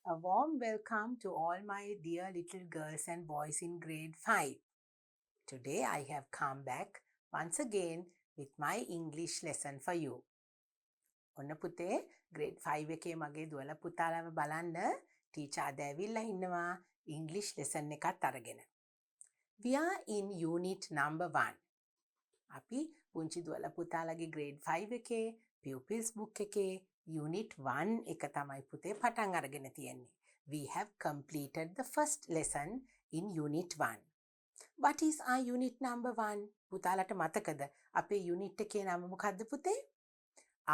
A warm welcome to all my dear little girls and boys in grade 5. Today I have come back once again with my English lesson for you. ඔන්න පුතේ grade 5 එකේ මගේ දුවලා පුතාලව බලන්න teacher අද ඇවිල්ලා ඉන්නවා English lesson එකත් අරගෙන. We are in unit number 1. අපි පුංචි දුවලා පුතාලගේ grade 5 එකේ pupils book එකේ unit 1 එක තමයි පුතේ පටන් අරගෙන තියෙන්නේ. We have completed the first lesson in unit 1. What is our unit number 1? පුතාලට මතකද අපේ unit එකේ නම මොකද්ද පුතේ?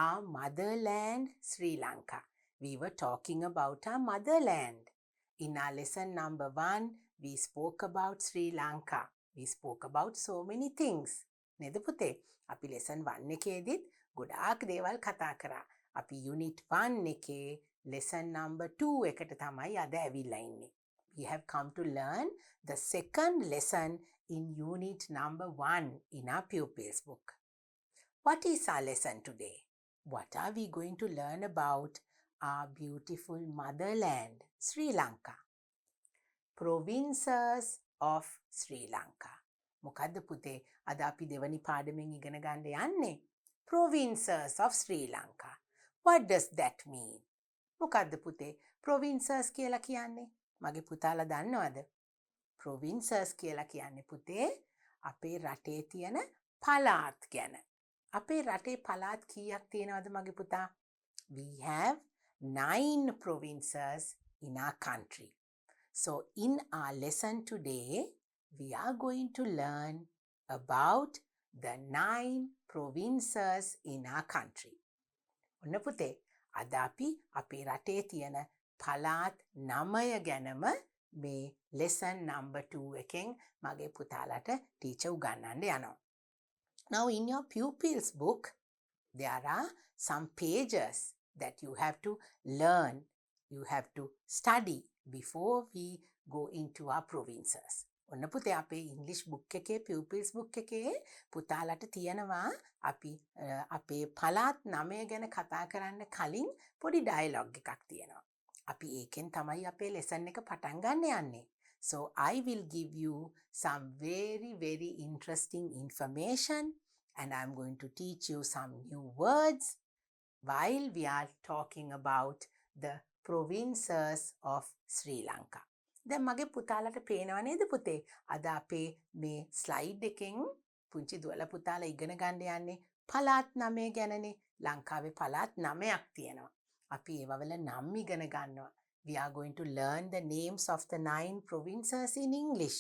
Our motherland, Sri Lanka. We were talking about our motherland. In our lesson number 1, we spoke about Sri Lanka. We spoke about so many things. නේද පුතේ? අපි lesson 1 එකේදීත් ගොඩාක් දේවල් කතා කරා. අපි unit 1 එකේ lesson number 2 එකට තමයි අද ඇවිල්ලා ඉන්නේ. We have come to learn the second lesson in unit number 1 in our pupils book. What is our lesson today? What are we going to learn about our beautiful motherland, Sri Lanka? Provinces of Sri Lanka. මොකද්ද පුතේ අද අපි දෙවනි පාඩමෙන් ඉගෙන ගන්න යන්නේ? Provinces of Sri Lanka. What does that mean? මොකද්ද පුතේ provinces කියලා කියන්නේ? මගේ පුතාලා දන්නවද? Provinces කියලා කියන්නේ පුතේ අපේ රටේ තියෙන පළාත් ගැන. අපේ රටේ පළාත් කීයක් තියෙනවද මගේ පුතා? We have 9 provinces in our country. So in our lesson today, we are going to learn about the 9 provinces in our country. ඔන්න පුතේ අද අපි අපේ රටේ තියෙන පළාත් 9 ගැනම මේ lesson number 2 එකෙන් මගේ පුතාලට ටීචර් උගන්වන්න යනවා. Now in your pupils book, there are some pages that you have to learn, you have to study before we go into our provinces. ඔන්න පුතේ අපේ English book එකේ pupils book එකේ පුතාලට තියෙනවා අපි අපේ පළාත් 9 ගැන කතා කරන්න කලින් පොඩි dialogue එකක් තියෙනවා. අපි ඒකෙන් තමයි අපේ lesson එක පටන් ගන්න යන්නේ. So I will give you some very interesting information and I'm going to teach you some new words while we are talking about the provinces of Sri Lanka. දැන් මගේ පුතාලට පේනව නේද පුතේ? අද අපේ මේ ස්ලයිඩ් එකෙන් පුංචි දුවලා පුතාලා ඉගෙන ගන්න යන්නේ පළාත් 9 ගැනනේ. ලංකාවේ පළාත් 9ක් තියෙනවා. අපි ඒවවල නම් ඉගෙන ගන්නවා. We are going to learn the names of the 9 provinces in English.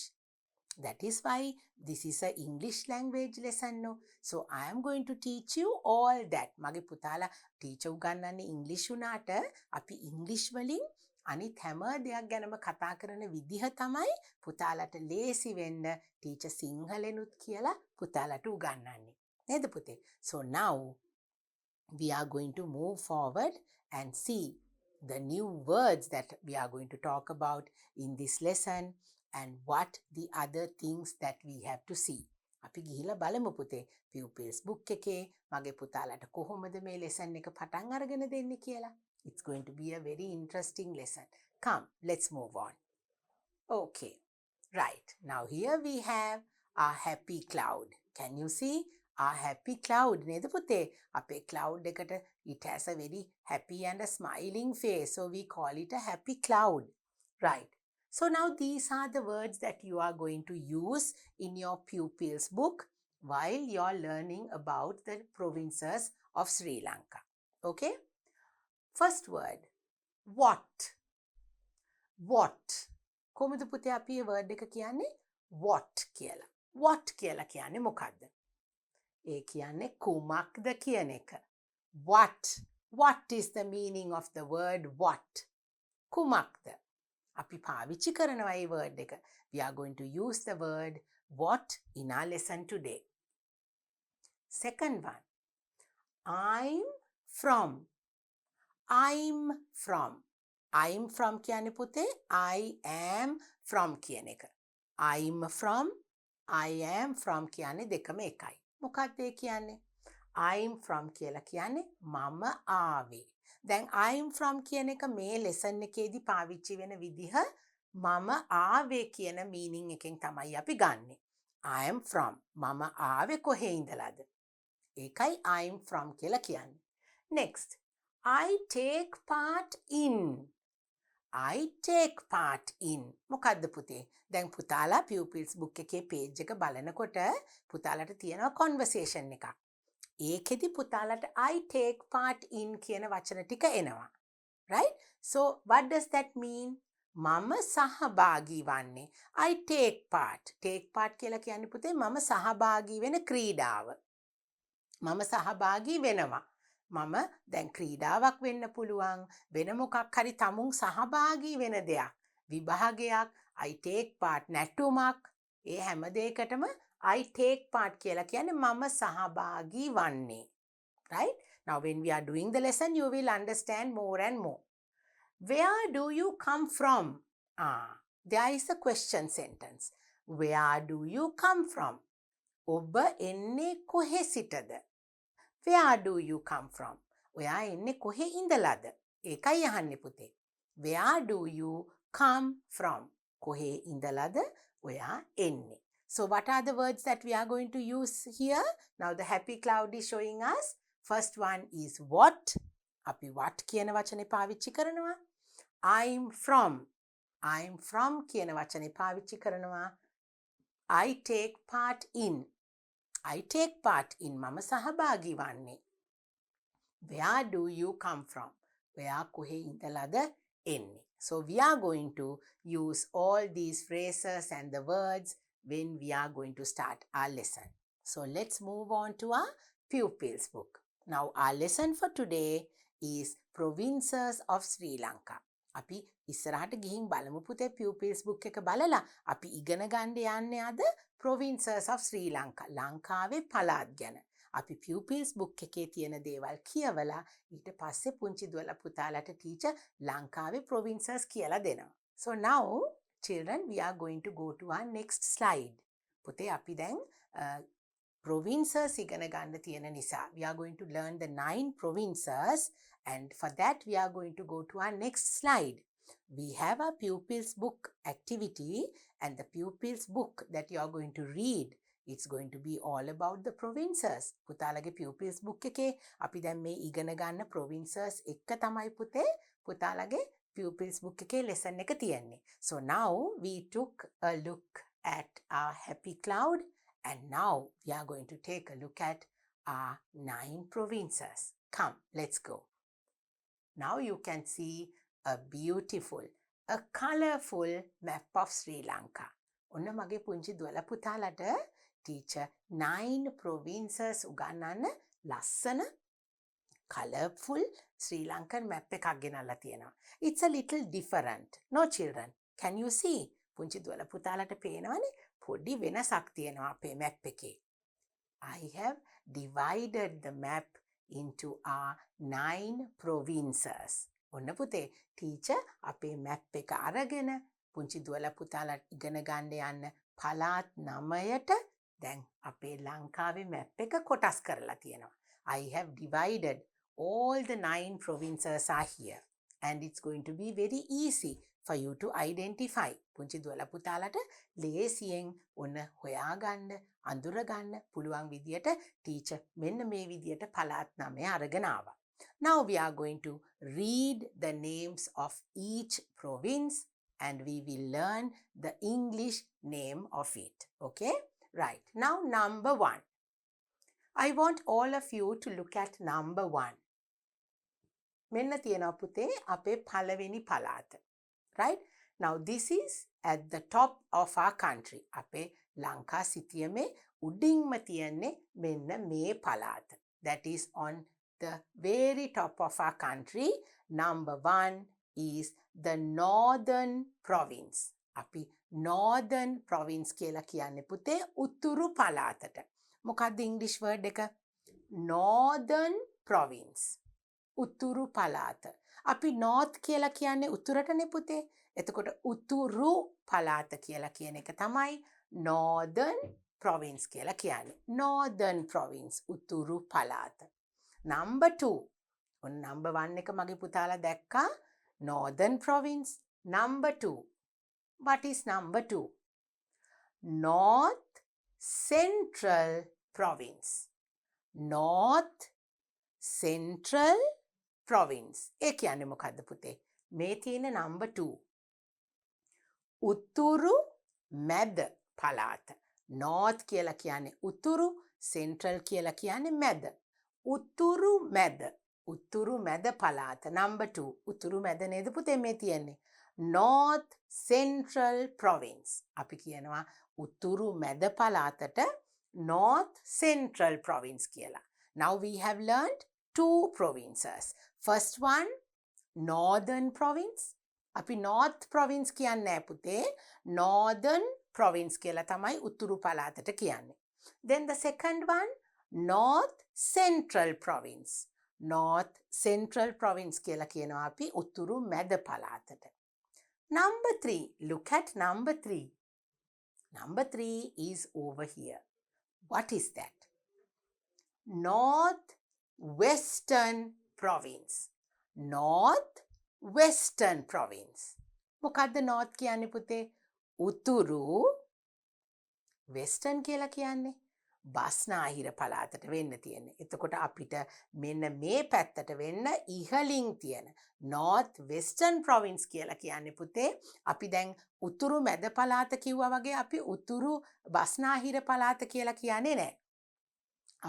That is why this is a English language lesson. No? So I am going to teach you all that. මගේ පුතාලා teacher උගන්වන්නේ ඉංග්‍රීසි උනාට අපි ඉංග්‍රීසි වලින් අනිත් හැම දෙයක් ගැනම කතා කරන විදිහ තමයි පුතාලට ලේසි වෙන්න ටීචර් සිංහලෙනුත් කියලා පුතාලට උගන්වන්නේ. නේද පුතේ? So now we are going to move forward and see the new words that we are going to talk about in this lesson and what the other things that we have to see. අපි ගිහිල්ලා බලමු පුතේ pupils book එකේ මගේ පුතාලට කොහොමද මේ lesson එක පටන් අරගෙන දෙන්නේ කියලා. It's going to be a very interesting lesson. Come, let's move on. Okay, right. Now here we have our happy cloud. Can you see? Our happy cloud. නේද පුතේ? අපේ cloud එකට it has a very happy and a smiling face. So we call it a happy cloud. Right. So now these are the words that you are going to use in your pupils book while you're learning about the provinces of Sri Lanka. Okay? First word, what? What? කොහොමද පුතේ අපි මේ word එක කියන්නේ? What කියලා. What කියලා කියන්නේ මොකක්ද? ඒ කියන්නේ කුමක්ද කියන එක. What? What is the meaning of the word what? කුමක්ද? අපි පාවිච්චි කරනවා මේ word එක. We are going to use the word what in our lesson today. Second one, I'm from. I'm from. I'm from කියන්නේ පුතේ I am from කියන එක. I'm from, I am from කියන්නේ දෙකම එකයි. මොකක්ද ඒ කියන්නේ? I'm from කියලා කියන්නේ මම ආවේ. දැන් I'm from කියන එක මේ lesson එකේදී පාවිච්චි වෙන විදිහ මම ආවේ කියන meaning එකෙන් තමයි අපි ගන්නෙ. I am from. මම ආවේ කොහේ ඉඳලාද? ඒකයි I'm from කියලා කියන්නේ. Next. I take part in. I take part in. මොකද්ද පුතේ? දැන් පුතාලා pupils book එකේ page එක බලනකොට පුතාලට තියෙනවා conversation එකක්. ඒකෙදි පුතාලට I take part in කියන වචන ටික එනවා. Right? So what does that mean? මම සහභාගී වන්නේ. I take part. Take part කියලා කියන්නේ පුතේ මම සහභාගී වෙන ක්‍රීඩාව. මම සහභාගී වෙනවා. මම දැන් ක්‍රීඩාවක් වෙන්න පුළුවන් වෙන මොකක් හරි තමුන් සහභාගී වෙන දෙයක් විභාගයක් I take part නැටුමක් ඒ හැම දෙයකටම I take part කියලා කියන්නේ මම සහභාගී වන්නේ. Right? Now when we are doing the lesson you will understand more and more. Where do you come from? There is a question sentence. Where do you come from? ඔබ එන්නේ කොහේ සිටද? Where do you come from? ඔයා එන්නේ කොහේ ඉඳලාද? ඒකයි අහන්නේ පුතේ. Where do you come from? කොහේ ඉඳලාද ඔයා එන්නේ? So what are the words that we are going to use here? Now the happy cloud is showing us. First one is what. අපි what කියන වචනේ පාවිච්චි කරනවා. I'm from. I'm from කියන වචනේ පාවිච්චි කරනවා. I take part in. I take part in. මම සහභාගී වන්නේ. Where do you come from? ඔයා කොහේ ඉඳලාද එන්නේ? So we are going to use all these phrases and the words when we are going to start our lesson. So let's move on to our pupils book. Now our lesson for today is Provinces of Sri Lanka. අපි ඉස්සරහට ගිහින් බලමු පුතේ pupils book එක බලලා අපි ඉගෙන ගන්න යන්නේ අද Provinces of Sri Lanka. ලංකාවේ පළාත් ගැන. අපි pupils book එකේ තියෙන දේවල් කියවලා ඊට පස්සේ පුංචි දුවලා පුතාලට teacher ලංකාවේ provinces කියලා දෙනවා. So now children we are going to go to our next slide. පුතේ අපි දැන් provinces ඉගෙන ගන්න තියෙන නිසා we are going to learn the 9 provinces and for that we are going to go to our next slide. We have a pupils book activity and the pupils book that you are going to read. It's going to be all about the provinces. පුතාලගේ pupils book එකේ අපි දැන් මේ ඉගෙන ගන්න provinces එක තමයි පුතේ පුතාලගේ pupils book එකේ lesson එක තියෙන්නේ. So now we took a look at our happy cloud and now we are going to take a look at our 9 provinces. Come, let's go. Now you can see a beautiful, a colorful map of Sri Lanka. ඔන්න මගේ පුංචි දුවලා පුතාලට teacher 9 provinces උගන්වන්න ලස්සන colorful Sri Lankan map එකක් ගෙනල්ලා තියෙනවා. It's a little different. No children. Can you see? පුංචි දුවලා පුතාලට පේනවනේ පොඩි වෙනසක් තියෙනවා අපේ map එකේ. I have divided the map into our 9 provinces. ඔන්න පුතේ teacher අපේ map එක අරගෙන පුංචි දුවලා පුතාලා ඉගෙන ගන්න යන්න පළාත් 9ට දැන් අපේ ලංකාවේ map එක කොටස් කරලා තියෙනවා. I have divided all the 9 provinces are here and it's going to be very easy for you to identify. පුංචි දුවලා පුතාලට ලේසියෙන් ඔන්න හොයාගන්න අඳුරගන්න පුළුවන් විදියට teacher මෙන්න මේ විදියට පළාත් 9 අරගෙන ආවා. Now we are going to read the names of each province and we will learn the English name of it. Okay? Right. Now number 1. I want all of you to look at number 1. මෙන්න තියෙනවා පුතේ අපේ පළවෙනි පළාත. Right? Now this is at the top of our country. අපේ ලංකා සිටියමේ උඩින්ම තියන්නේ මෙන්න මේ පළාත. That is on the very top of our country. Number 1 is the northern province. අපි northern province කියලා කියන්නේ පුතේ උතුරු පළාතට. මොකක්ද English word එක? Northern province. උතුරු පළාත. අපි north කියලා කියන්නේ උතුරටනේ පුතේ. එතකොට උතුරු පළාත කියලා කියන එක තමයි northern province කියලා කියන්නේ. Northern province උතුරු පළාත. Number 2. ඔන්න number 1 එක මගේ පුතාලා දැක්කා. Northern province. Number 2. What is number 2? North Central province. North Central province. ඒ කියන්නේ මොකද්ද පුතේ? මේ තියෙන number 2. උතුරු මැද පළාත. North කියලා කියන්නේ උතුරු, Central කියලා කියන්නේ මැද. උතුරු මැද පළාත. Number 2. උතුරු මැද නේද පුතේ මේ තියෙන්නේ? North Central province. අපි කියනවා උතුරු මැද පළාතට North Central province කියලා. Now we have learned 2 provinces. First one, Northern province. අපි North province කියන්නේ නැහැ පුතේ. Northern province කියලා තමයි උතුරු පළාතට කියන්නේ. Then the second one, North Central province. North Central province කියලා කියනවා අපි උතුරු මැද පළාතට. Number 3, look at number 3. Number 3 is over here. What is that? North Western province. North Western province. මොකද්ද north කියන්නේ පුතේ? උතුරු, western කියලා කියන්නේ බස්නාහිර පළාතට වෙන්න තියෙන්නේ. එතකොට අපිට මෙන්න මේ පැත්තට වෙන්න ඉහළින් තියෙන North Western province කියලා කියන්නේ පුතේ. අපි දැන් උතුරු මැද පළාත කිව්වා වගේ අපි උතුරු බස්නාහිර පළාත කියලා කියන්නේ නැහැ.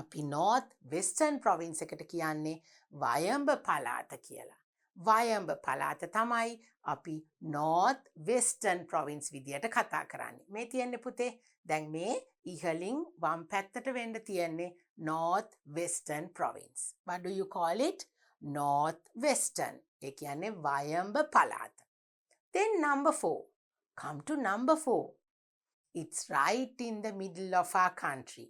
අපි North Western province එකට කියන්නේ වයඹ පළාත කියලා. වයඹ පළාත තමයි අපි North Western province විදියට කතා කරන්නේ. මේ තියෙන්නේ පුතේ දැන් මේ ඉහළින් වම් පැත්තට වෙන්න තියෙන්නේ North Western province. What do you call it? North Western. ඒ කියන්නේ වයඹ පළාත. Then number 4. Come to number 4. It's right in the middle of our country.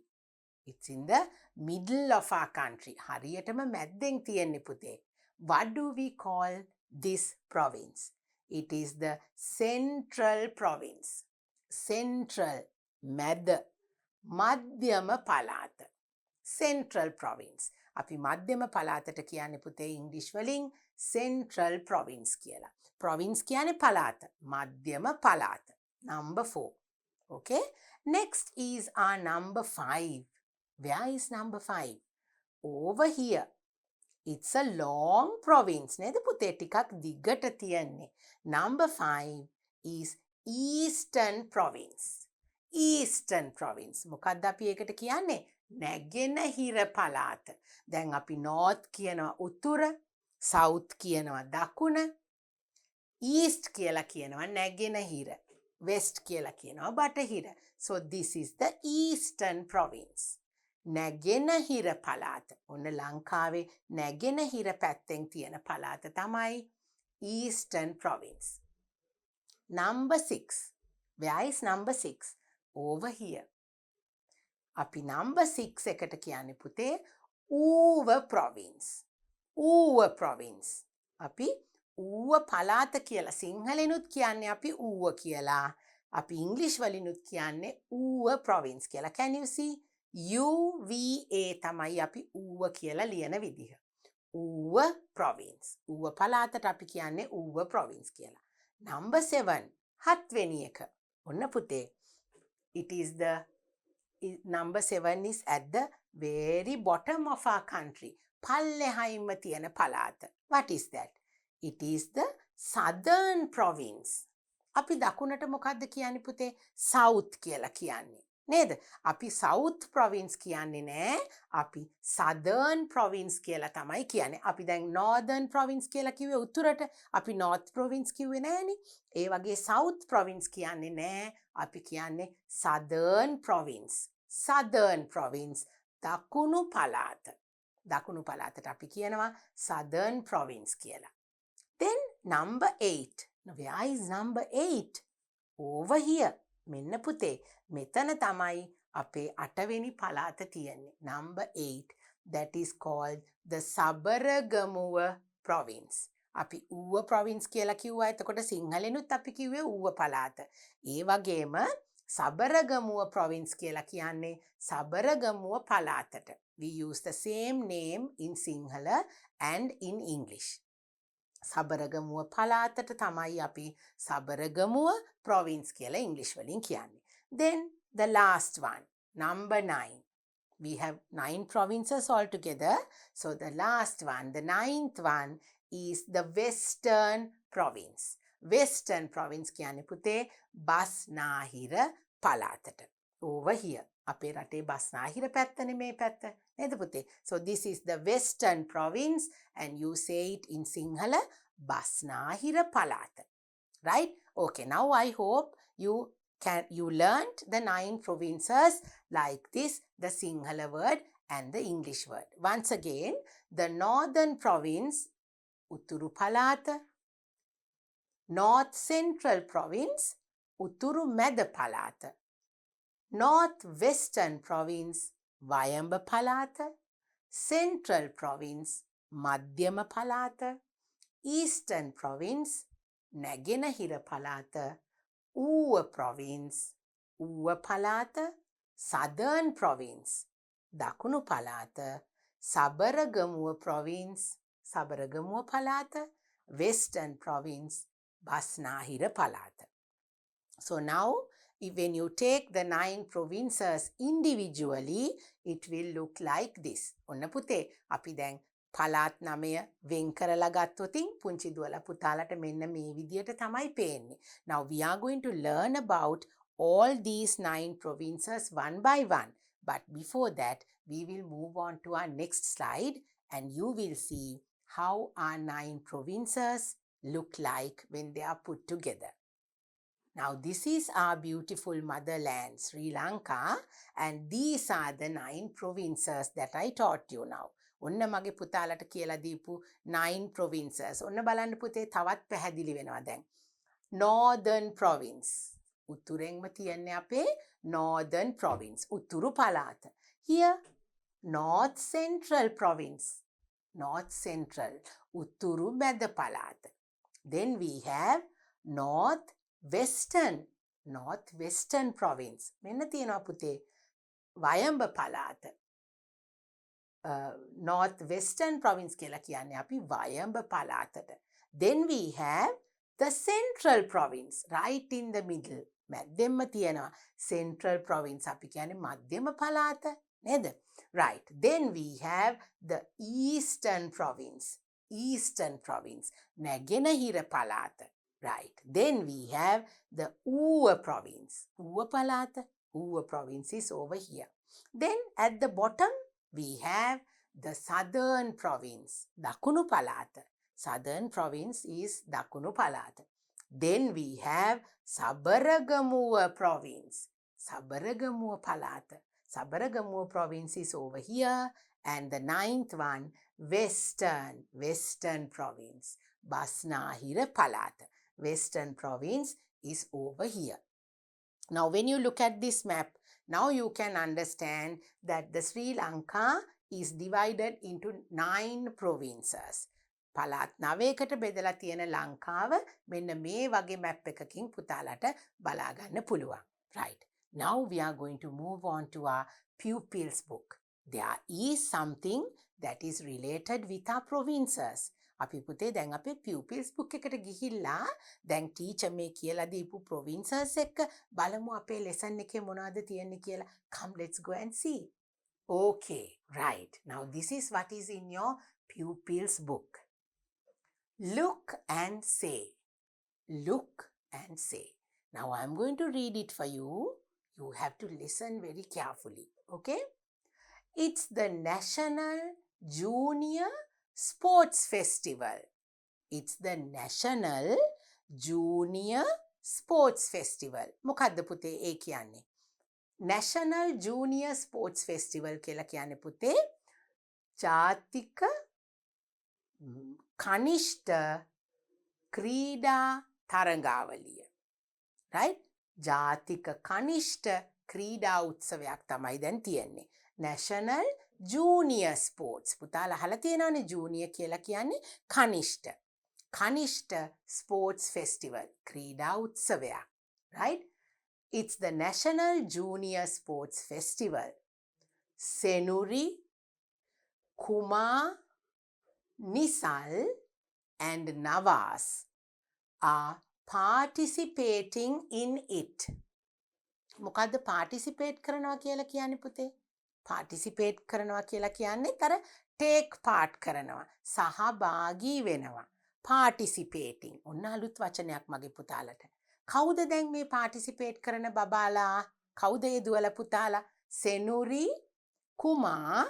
It's in the middle of our country. හරියටම මැද්දෙන් තියෙන්නේ පුතේ. What do we call this province? It is the Central province. Central, මැද, මධ්‍යම පළාත. Central province. අපි මධ්‍යම පළාතට කියන්නේ පුතේ ඉංග්‍රීසි වලින් Central province කියලා. Province කියන්නේ පළාත. මධ්‍යම පළාත. Number 4. Okay? Next is our number 5. Where is number 5? Over here. It's a long province. නේද පුතේ ටිකක් දිගට තියෙන්නේ. Number 5 is Eastern province. Eastern province. මොකක්ද අපි ඒකට කියන්නේ? නැගෙනහිර පළාත. දැන් අපි North කියනවා උතුර, South කියනවා දකුණ, East කියලා කියනවා නැගෙනහිර, West කියලා කියනවා බටහිර. So this is the Eastern province. නැගෙනහිර පළාත. ඔන්න ලංකාවේ නැගෙනහිර පැත්තෙන් තියෙන පළාත තමයි Eastern province. Number 6. Where is number 6? Over here. අපි number 6 එකට කියන්නේ පුතේ ඌව province. ඌව province. අපි ඌව පළාත කියලා සිංහලෙනුත් කියන්නේ අපි ඌව කියලා. අපි ඉංග්‍රීසි වලිනුත් කියන්නේ ඌව province කියලා. Can you see? UVA තමයි අපි ඌව කියලා ලියන විදිහ. ඌව province. ඌව පළාතට අපි කියන්නේ ඌව province කියලා. Number 7. හත්වෙනි එක. ඔන්න පුතේ. It is the number 7 is at the very bottom of our country. පල්ලෙහායින්ම තියෙන පළාත. What is that? It is the Southern province. අපි දකුණට මොකද්ද කියන්නේ පුතේ? South කියලා කියන්නේ. නේද? අපි South province කියන්නේ නෑ. අපි Southern province කියලා තමයි කියන්නේ. අපි දැන් Northern province කියලා කිව්වේ උතුරට. අපි North province කිව්වේ නෑනේ. ඒ වගේ South province කියන්නේ නෑ. අපි කියන්නේ Southern province. Southern province. දකුණු පළාත. දකුණු පළාතට අපි කියනවා Southern province කියලා. Then number 8. Now where is number 8? Over here. මෙන්න පුතේ. මෙතන තමයි අපේ 8වෙනි පළාත තියෙන්නේ. Number 8. That is called the Sabaragamuwa province. අපි ඌව province කියලා කිව්වා. එතකොට සිංහලෙනුත් අපි කිව්වේ ඌව පළාත. ඒ වගේම සබරගමුව province කියලා කියන්නේ Sabaragamuwa පළාතට. We use the same name in Sinhala and in English. Sabaragamuwa පළාතට තමයි අපි සබරගමුව province කියලා English වලින් කියන්නේ. Then the last one, number 9. We have 9 provinces altogether. So the last one, the 9th one is the Western province. Western province කියන්නේ පුතේ බස්නාහිර පළාතට. Over here. අපේ රටේ බස්නාහිර පැත්තනේ මේ පැත්ත. නේද පුතේ? So this is the Western province and you say it in Sinhala බස්නාහිර පළාත. Right? Okay, now I hope you learned the 9 provinces like this, the Sinhala word and the English word. Once again, the Northern province, Utturu Palata. North Central province, Utturu Meda Palata. North Western province, Vayamba Palata. Central province, Madhyama Palata. Eastern province, Nagenahira Palata. Uva province, Uva Palata. Southern province, Dakunu Palata. Sabaragamuwa province, Sabaragamuwa Palata. Western province, Basnahira Palata. So now, when you take the 9 provinces individually, it will look like this. ඔන්න පුතේ අපි දැන් පළාත් 9 වෙන් කරලා ගත්තොතින් පුංචි දුවලා පුතාලට මෙන්න මේ විදියට තමයි පේන්නේ. Now we are going to learn about all these 9 provinces one by one. But before that, we will move on to our next slide and you will see how our 9 provinces look like when they are put together. Now this is our beautiful motherland, Sri Lanka, and these are the 9 provinces that I taught you now. ඔන්න මගේ පුතාලට කියලා දීපු 9 provinces. ඔන්න බලන්න පුතේ තවත් පැහැදිලි වෙනවා දැන්. Northern province. උතුරෙන්ම තියන්නේ අපේ Northern province. උතුරු පළාත. Here, North Central province. North Central. උතුරු මැද පළාත. Then we have North Western province. මෙන්න තියෙනවා පුතේ වයඹ පළාත. North Western province කියලා කියන්නේ අපි වයඹ පළාතට. Then we have the Central province right in the middle. මැදෙන්ම තියෙනවා Central province අපි කියන්නේ මධ්‍යම පළාත නේද? Right. Then we have the Eastern province. Eastern province. නැගෙනහිර පළාත. Right. Then we have the Uva province. Uva palata. Uva province is over here. Then at the bottom, we have the Southern province. Dakunu palata. Southern province is Dakunu palata. Then we have Sabaragamuwa province. Sabaragamuwa palata. Sabaragamuwa province is over here. And the 9th one, Western province. Basnahira palata. Western province is over here. Now when you look at this map, now you can understand that the Sri Lanka is divided into 9 provinces. පළාත් 9කට බෙදලා තියෙන ලංකාව මෙන්න මේ වගේ map එකකින් පුතාලට බලා ගන්න පුළුවන්. Right. Now we are going to move on to our pupils book. There is something that is related with our provinces. අපි පුතේ දැන් අපේ pupils book එකට ගිහිල්ලා දැන් ටීචර් මේ කියලා දීපු provinces එක්ක බලමු අපේ lesson එකේ මොනවද තියෙන්නේ කියලා. Come, let's go and see. Okay, right. Now this is what is in your pupils book. Look and say. Look and say. Now I'm going to read it for you. You have to listen very carefully. Okay? It's the National Junior Sports Festival. It's the National Junior Sports Festival. මොකද්ද පුතේ ඒ කියන්නේ? National Junior Sports Festival කියලා කියන්නේ පුතේ ජාතික කනිෂ්ඨ ක්‍රීඩා තරඟාවලිය. Right? ජාතික කනිෂ්ඨ ක්‍රීඩා උත්සවයක් තමයි දැන් තියෙන්නේ. National Junior Sports. පුතාලා අහලා තියෙනවනේ junior කියලා කියන්නේ කනිෂ්ඨ. කනිෂ්ඨ Sports Festival. ක්‍රීඩා උත්සවයක්. Right? It's the National Junior Sports Festival. Senuri, Kumar, Nisal and Nawaz are participating in it. මොකද්ද participate කරනවා කියලා කියන්නේ පුතේ? participate කරනවා කියලා කියන්නේ තර take part කරනවා. සහභාගී වෙනවා. participating. ඔන්න අලුත් වචනයක් මගේ පුතාලට. කවුද දැන් මේ participate කරන බබාලා? කවුද ඒ දුවල පුතාලා? Senuri, Kumar,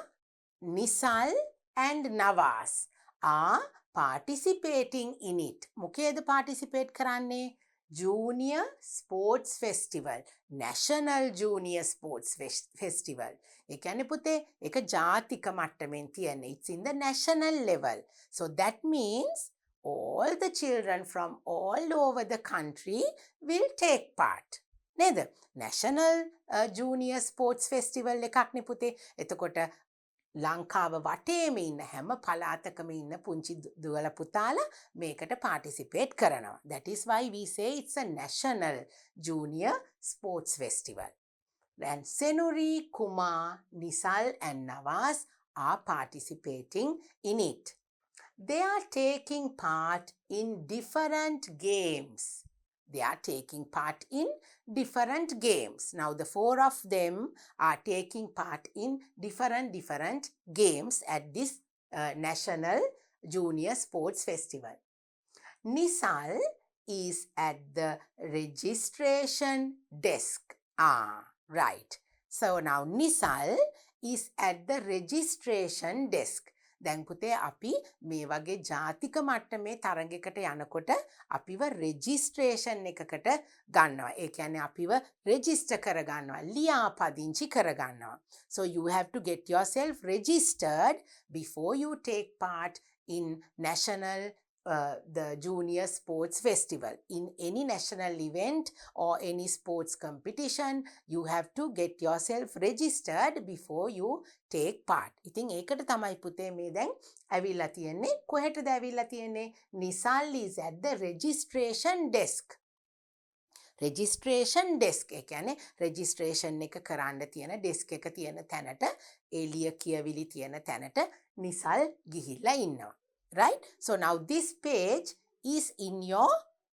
Nisal and Nawaz are participating in it. මොකේද participate කරන්නේ? Junior Sports Festival. National Junior Sports Festival. ඒ කියන්නේ පුතේ ඒක ජාතික මට්ටමින් තියෙන්නේ. It's in the national level. So that means all the children from all over the country will take part. නේද? National Junior Sports Festival එකක් නේ පුතේ. එතකොට ලංකාව වටේම ඉන්න හැම පළාතකම ඉන්න පුංචි දුවල පුතාලා මේකට participate කරනවා. That is why we say it's a national junior sports festival. And Senuri, Kumar, Nisal and Nawaz are participating in it. They are taking part in different games. They are taking part in different games. Now the four of them are taking part in different games at this National Junior Sports Festival. Nisal is at the registration desk. Right. So now Nisal is at the registration desk. දැන් පුතේ අපි මේ වගේ ජාතික මට්ටමේ තරඟයකට යනකොට අපිව registration එකකට ගන්නවා. ඒ කියන්නේ අපිව රෙජිස්ටර් කරගන්නවා. ලියාපදිංචි කරගන්නවා. So you have to get yourself registered before you take part in national the junior sports festival. In any national event or any sports competition, you have to get yourself registered before you take part. ඉතින් ඒකට තමයි පුතේ මේ දැන් ඇවිල්ලා තියෙන්නේ. කොහෙටද ඇවිල්ලා තියෙන්නේ? Nisal is at the registration desk. registration desk ඒ කියන්නේ registration එක කරන්න තියෙන desk එක තියෙන තැනට එළිය කියවිලි තියෙන තැනට නිසල් ගිහිල්ලා ඉන්නවා. Right? So now this page is in your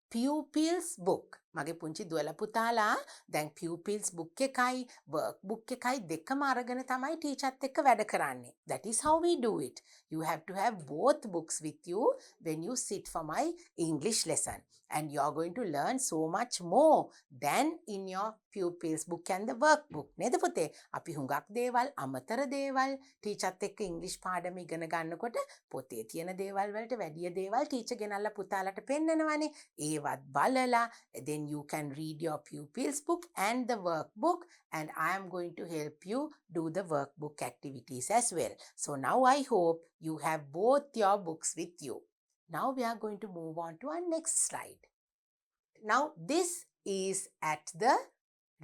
pupils book. මගේ පුංචි දුවල පුතාලා දැන් pupils book එකයි work book එකයි දෙකම අරගෙන තමයි ටීචර්ත් එක්ක වැඩ කරන්නේ. That is how we do it. You have to have both books with you when you sit for my English lesson. And you are going to learn so much more than in your pupils book and the workbook. නේද පුතේ? අපි හුඟක් දේවල් අමතර දේවල් ටීචර්ත් එක්ක ඉංග්‍රීසි පාඩම ඉගෙන ගන්නකොට පොතේ තියෙන දේවල් වලට වැඩිය දේවල් ටීචර් ගෙනල්ලා පුතාලට පෙන්නනවානේ. ඒවත් බලලා then you can read your pupils book and the workbook, and I am going to help you do the workbook activities as well. So now I hope you have both your books with you. Now we are going to move on to our next slide. Now this is at the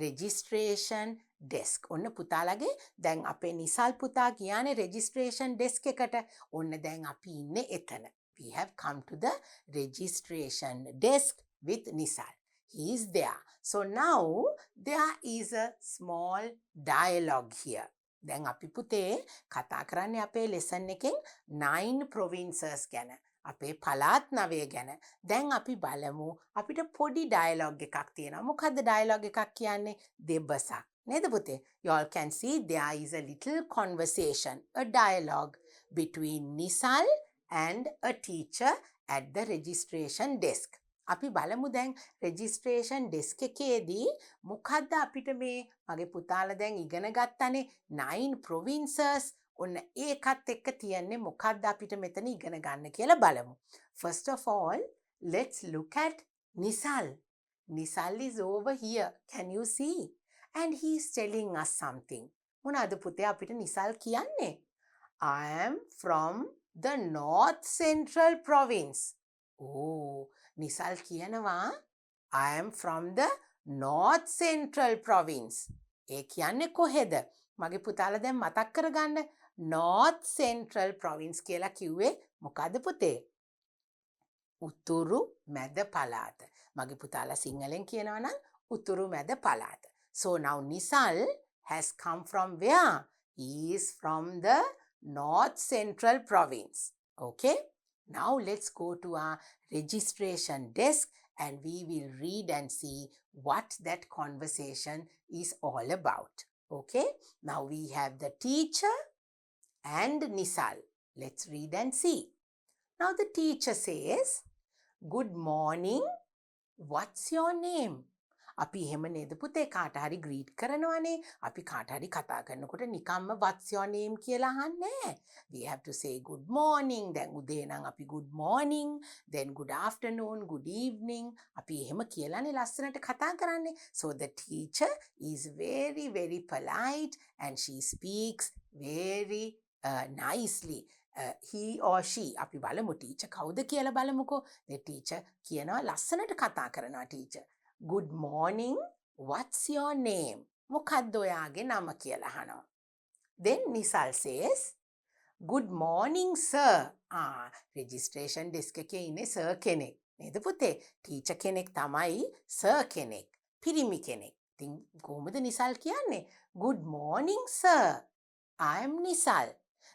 registration desk. ඔන්න පුතාලගේ දැන් අපේ නිසල් පුතා ගියානේ registration desk එකට. ඔන්න දැන් අපි ඉන්නේ එතන. We have come to the registration desk with Nisal. He is there. So now there is a small dialogue here. දැන් අපි පුතේ කතා කරන්නේ අපේ lesson එකෙන් 9 provinces ගැන. අපේ පළාත් 9 ගැන. දැන් අපි බලමු අපිට පොඩි dialogue එකක් තියෙනවා. මොකද්ද dialogue එකක් කියන්නේ? දෙබසක්. නේද පුතේ? You all can see there is a little conversation, a dialogue between Nisal and a teacher at the registration desk. අපි බලමු දැන් registration desk එකේදී මොකද්ද අපිට මේ මගේ පුතාලා දැන් ඉගෙන ගත්තනේ 9 provinces. ඔන්න ඒකත් එක්ක තියන්නේ මොකද්ද අපිට මෙතන ඉගෙන ගන්න කියලා බලමු. First of all, let's look at Nisal. Nisal is over here. Can you see? And he is telling us something. මොනවාද පුතේ අපිට නිසල් කියන්නේ? I am from the North Central Province. Oh, Nisal කියනවා I am from the North Central Province. ඒ කියන්නේ කොහෙද? මගේ පුතාලා දැන් මතක් කරගන්න. North Central Province කියලා කිව්වේ මොකද්ද පුතේ? උතුරු මැද පළාත. මගේ පුතාලා සිංහලෙන් කියනවා නම් උතුරු මැද පළාත. So now Nisal has come from where? He is from the North Central Province. Okay? Now let's go to our registration desk and we will read and see what that conversation is all about. Okay? Now we have the teacher and Nisal. Let's read and see. Now the teacher says, "Good morning. What's your name?" අපි එහෙම නේද පුතේ කාට හරි ග්‍රීට් කරනවනේ. අපි කාට හරි කතා කරනකොට නිකම්ම what's your name කියලා අහන්නේ නැහැ. We have to say good morning. දැන් උදේ නම් අපි good morning, then good afternoon, good evening. අපි එහෙම කියලානේ ලස්සනට කතා කරන්නේ. So the teacher is very very polite and she speaks very nicely. He or she අපි බලමු ටීචර් කවුද කියලා බලමුකෝ. the teacher කියනවා ලස්සනට කතා කරනවා teacher. Good morning, what's your name? මොකක්ද ඔයාගේ නම කියලා අහනවා. Then Nisal says, good morning sir. registration desk එකේ ඉන්නේ sir කෙනෙක්. නේද පුතේ? ටීචර් කෙනෙක් තමයි sir කෙනෙක්. පිරිමි කෙනෙක්. ඉතින් කොහොමද නිසල් කියන්නේ? good morning sir. I am Nisal.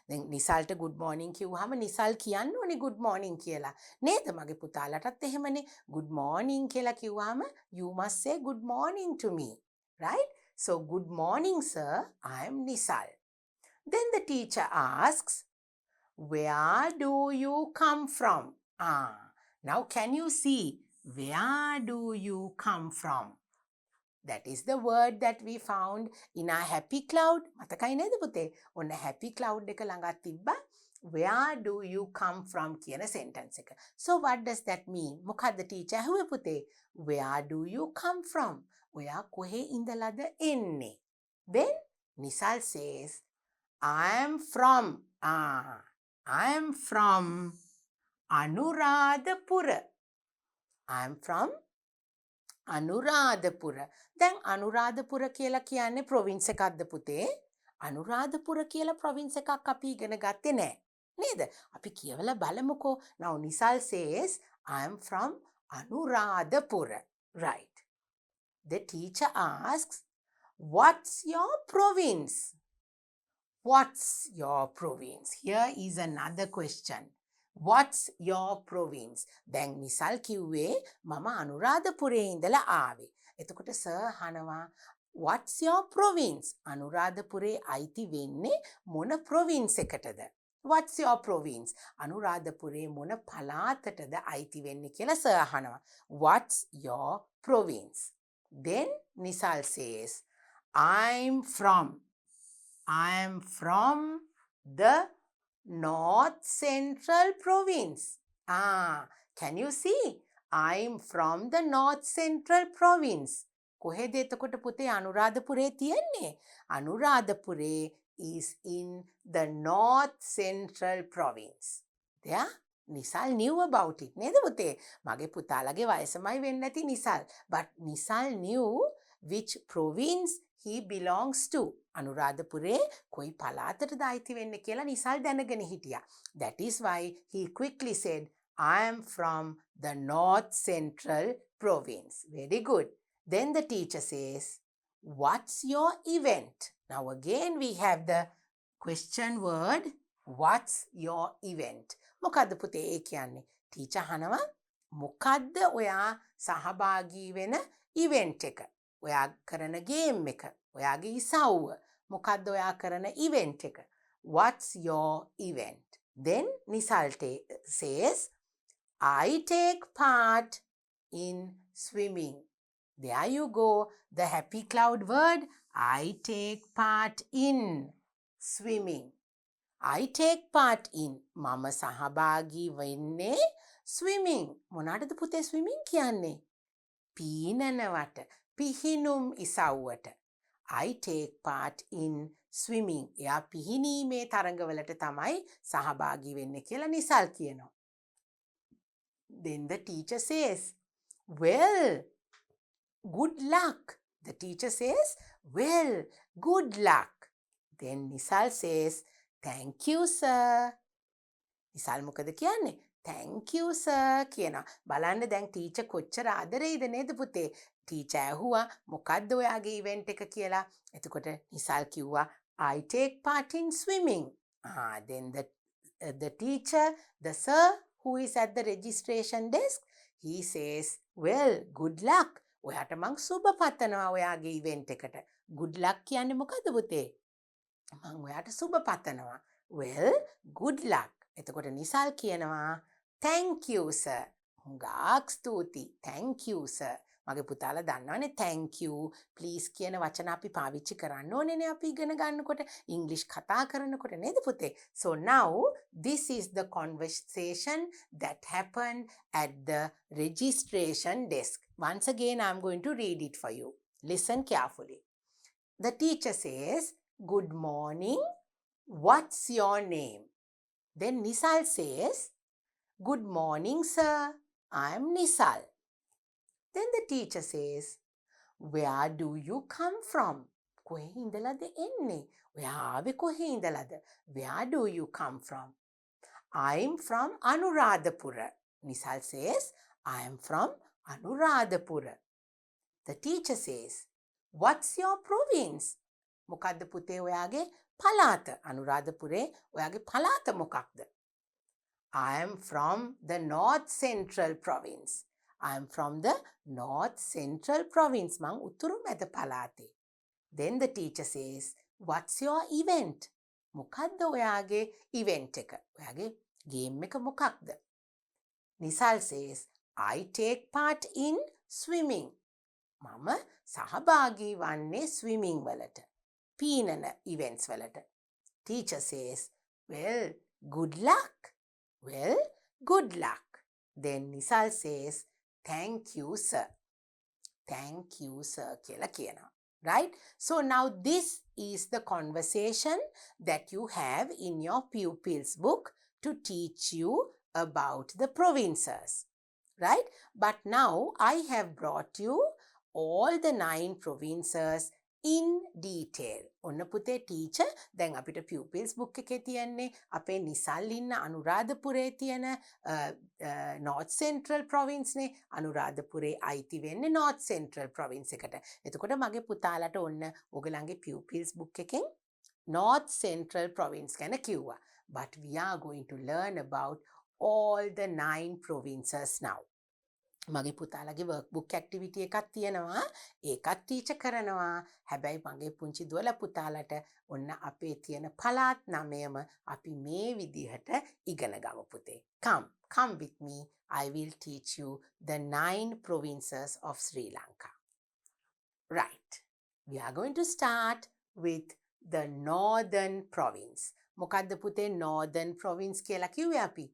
දැන් නිසල්ට good morning කිව්වහම නිසල් කියන්න ඕනේ good morning කියලා. නේද? මගේ පුතාලටත් එහෙමනේ. good morning කියලා කිව්වහම you must say good morning to me. Right? So good morning sir, I am Nisal. Then the teacher asks, where do you come from? Now can you see where do you come from? That is the word that we found in our happy cloud. මතකයි නේද පුතේ? ඔන්න happy cloud එක ළඟත් තිබ්බා. Where do you come from කියන sentence එක. So what does that mean? මොකද්ද teacher ඇහුවේ පුතේ? Where do you come from? ඔයා කොහේ ඉඳලාද එන්නේ? Then Nisal says, I am from Anuradhapura. I am from Anuradhapura. දැන් අනුරාධපුර කියලා කියන්නේ ප්‍රොවින්ස් එකක්ද පුතේ? අනුරාධපුර කියලා ප්‍රොවින්ස් එකක් අපි ඉගෙන ගත්තේ නැහැ. නේද? අපි කියවලා බලමුකෝ. Now Nisal says, I am from Anuradhapura. Right. The teacher asks, what's your province? What's your province? Here is another question. What's your province? දැන් නිසල් කිව්වේ මම අනුරාධපුරේ ඉඳලා ආවේ. එතකොට සර් අහනවා what's your province? අනුරාධපුරේ අයිති වෙන්නේ මොන province එකටද? What's your province? අනුරාධපුරේ මොන පළාතටද අයිති වෙන්නේ කියලා සර් අහනවා. What's your province? Then Nisal says, I'm from the North Central Province. Can you see? I'm from the North Central Province. කොහෙද එතකොට පුතේ අනුරාධපුරේ තියෙන්නේ? අනුරාධපුරේ is in the North Central Province. There? Nisal knew about it. නේද පුතේ? මගේ පුතාලගේ වයසමයි වෙන්නේ නැති Nisal. But Nisal knew which province he belongs to. අනුරාධපුරේ කොයි පළාතටද අයිති වෙන්නේ කියලා නිසල් දැනගෙන හිටියා. That is why he quickly said, I am from the North Central Province. Very good. Then the teacher says, what's your event? Now again we have the question word, what's your event? මොකද්ද පුතේ ඒ කියන්නේ? Teacher අහනවා මොකද්ද ඔයා සහභාගී වෙන event එක? ඔයා කරන ගේම් එක, ඔයාගේ ඉසව්ව. මොකද්ද ඔයා කරන ඉවෙන්ට් එක? What's your event? Then Nisal says, I take part in swimming. There you go. The happy cloud word. I take part in swimming. I take part in. මම සහභාගී වෙන්නේ swimming. මොනවටද පුතේ swimming කියන්නේ? පීනනවට. පිහිනුම් ඉසව්වට. I take part in swimming. එයා පිහිනීමේ තරඟවලට තමයි සහභාගී වෙන්නේ කියලා නිසල් කියනවා. Then the teacher says, well, good luck. The teacher says, well, good luck. Then Nisal says, thank you sir. Nisal මොකද කියන්නේ? Thank you sir කියනවා. බලන්න දැන් ටීචර් කොච්චර ආදරෙයිද නේද පුතේ? ටීචර් ඇහුවා මොකද්ද ඔයාගේ ඉවෙන්ට් එක කියලා. එතකොට නිසල් කිව්වා I take part in swimming. Then the teacher, the sir who is at the registration desk, he says, well, good luck. ඔයාට මං සුබ පතනවා ඔයාගේ ඉවෙන්ට් එකට. good luck කියන්නේ මොකද්ද පුතේ? මං ඔයාට සුබ පතනවා. well, good luck. එතකොට නිසල් කියනවා thank you sir. හුඟක් ස්තුතියි. thank you sir. මගේ පුතාලා දන්නවනේ thank you please කියන වචන අපි පාවිච්චි කරන්න ඕනේනේ අපි ඉගෙන ගන්නකොට ඉංග්‍රීසි කතා කරනකොට නේද පුතේ? So now this is the conversation that happened at the registration desk. Once again I'm going to read it for you. Listen carefully. The teacher says, good morning. What's your name? Then Nisal says, good morning sir. I'm Nisal. Then the teacher says, where do you come from? කොහේ ඉඳලාද එන්නේ? ඔයා ආවේ කොහේ ඉඳලාද? Where do you come from? I'm from Anuradhapura. Nisal says, I'm from Anuradhapura. The teacher says, what's your province? මොකද්ද පුතේ ඔයාගේ පළාත? අනුරාධපුරේ ඔයාගේ පළාත මොකක්ද? I am from the North Central Province. I am from the North Central Province. මං උතුරු මැද පළාතේ. Then the teacher says, what's your event? මොකක්ද ඔයාගේ event එක? ඔයාගේ game එක මොකක්ද? Nisal says, I take part in swimming. මම සහභාගී වන්නේ swimming වලට. පීනන events වලට. Teacher says, well, good luck. Well, good luck. Then Nisal says, thank you, sir. Thank you, sir. කියලා කියනවා. Right? So now this is the conversation that you have in your pupils book to teach you about the provinces. Right? But now I have brought you all the 9 provinces in detail. ඔන්න පුතේ teacher දැන් අපිට pupils book එකේ තියන්නේ අපේ නිසල් ඉන්න අනුරාධපුරේ තියෙන North Central Province නේ. අනුරාධපුරේ අයිති වෙන්නේ North Central Province එකට. එතකොට මගේ පුතාලට ඔන්න ඔයගලන්ගේ pupils book එකෙන් North Central Province ගැන කිව්වා. But we are going to learn about all the 9 provinces now. මගේ පුතාලගේ workbook activity එකක් තියෙනවා. ඒකත් ටීචර් කරනවා. හැබැයි මගේ පුංචි දුවලා පුතාලට ඔන්න අපේ තියෙන පළාත් 9ම අපි මේ විදිහට ඉගෙන ගමු පුතේ. Come with me. I will teach you the 9 provinces of Sri Lanka. Right. We are going to start with the Northern Province. මොකද්ද පුතේ Northern Province කියලා කිව්වේ අපි?